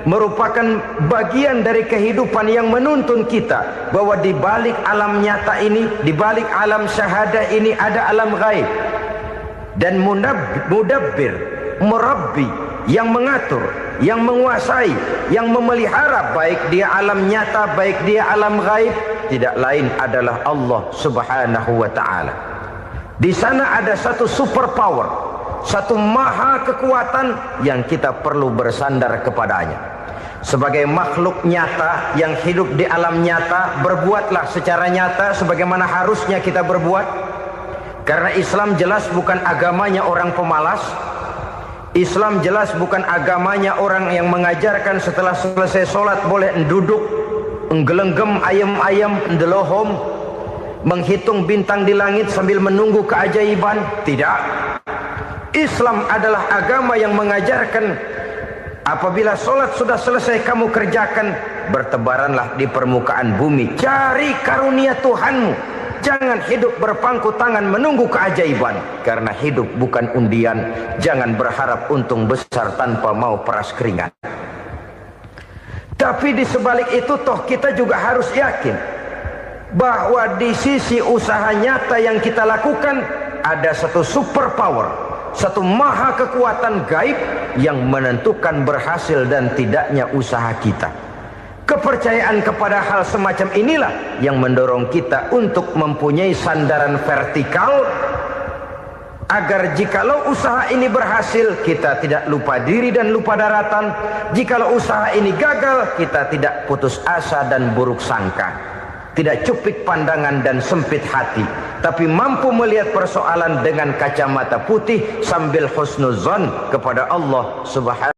merupakan bagian dari kehidupan yang menuntun kita bahwa di balik alam nyata ini, di balik alam syahadah ini ada alam gaib. Dan mudabbir, murabbi, yang mengatur, yang menguasai, yang memelihara baik dia alam nyata, baik dia alam gaib, tidak lain adalah Allah Subhanahu wa ta'ala. Di sana ada satu super power, satu maha kekuatan yang kita perlu bersandar kepadanya. Sebagai makhluk nyata yang hidup di alam nyata, berbuatlah secara nyata sebagaimana harusnya kita berbuat. Karena Islam jelas bukan agamanya orang pemalas. Islam jelas bukan agamanya orang yang mengajarkan setelah selesai sholat boleh duduk, nggelenggem ayam-ayam, ndelohom, menghitung bintang di langit sambil menunggu keajaiban. Tidak. Islam adalah agama yang mengajarkan apabila sholat sudah selesai kamu kerjakan, bertebaranlah di permukaan bumi, cari karunia Tuhanmu. Jangan hidup berpangku tangan menunggu keajaiban. Karena hidup bukan undian. Jangan berharap untung besar tanpa mau peras keringat. Tapi di sebalik itu toh kita juga harus yakin bahwa di sisi usaha nyata yang kita lakukan ada satu super power, satu maha kekuatan gaib yang menentukan berhasil dan tidaknya usaha kita. Kepercayaan kepada hal semacam inilah yang mendorong kita untuk mempunyai sandaran vertikal, agar jikalau usaha ini berhasil, kita tidak lupa diri dan lupa daratan. Jikalau usaha ini gagal, kita tidak putus asa dan buruk sangka, tidak cupik pandangan dan sempit hati, tapi mampu melihat persoalan dengan kacamata putih sambil husnuzon kepada Allah Subhanahu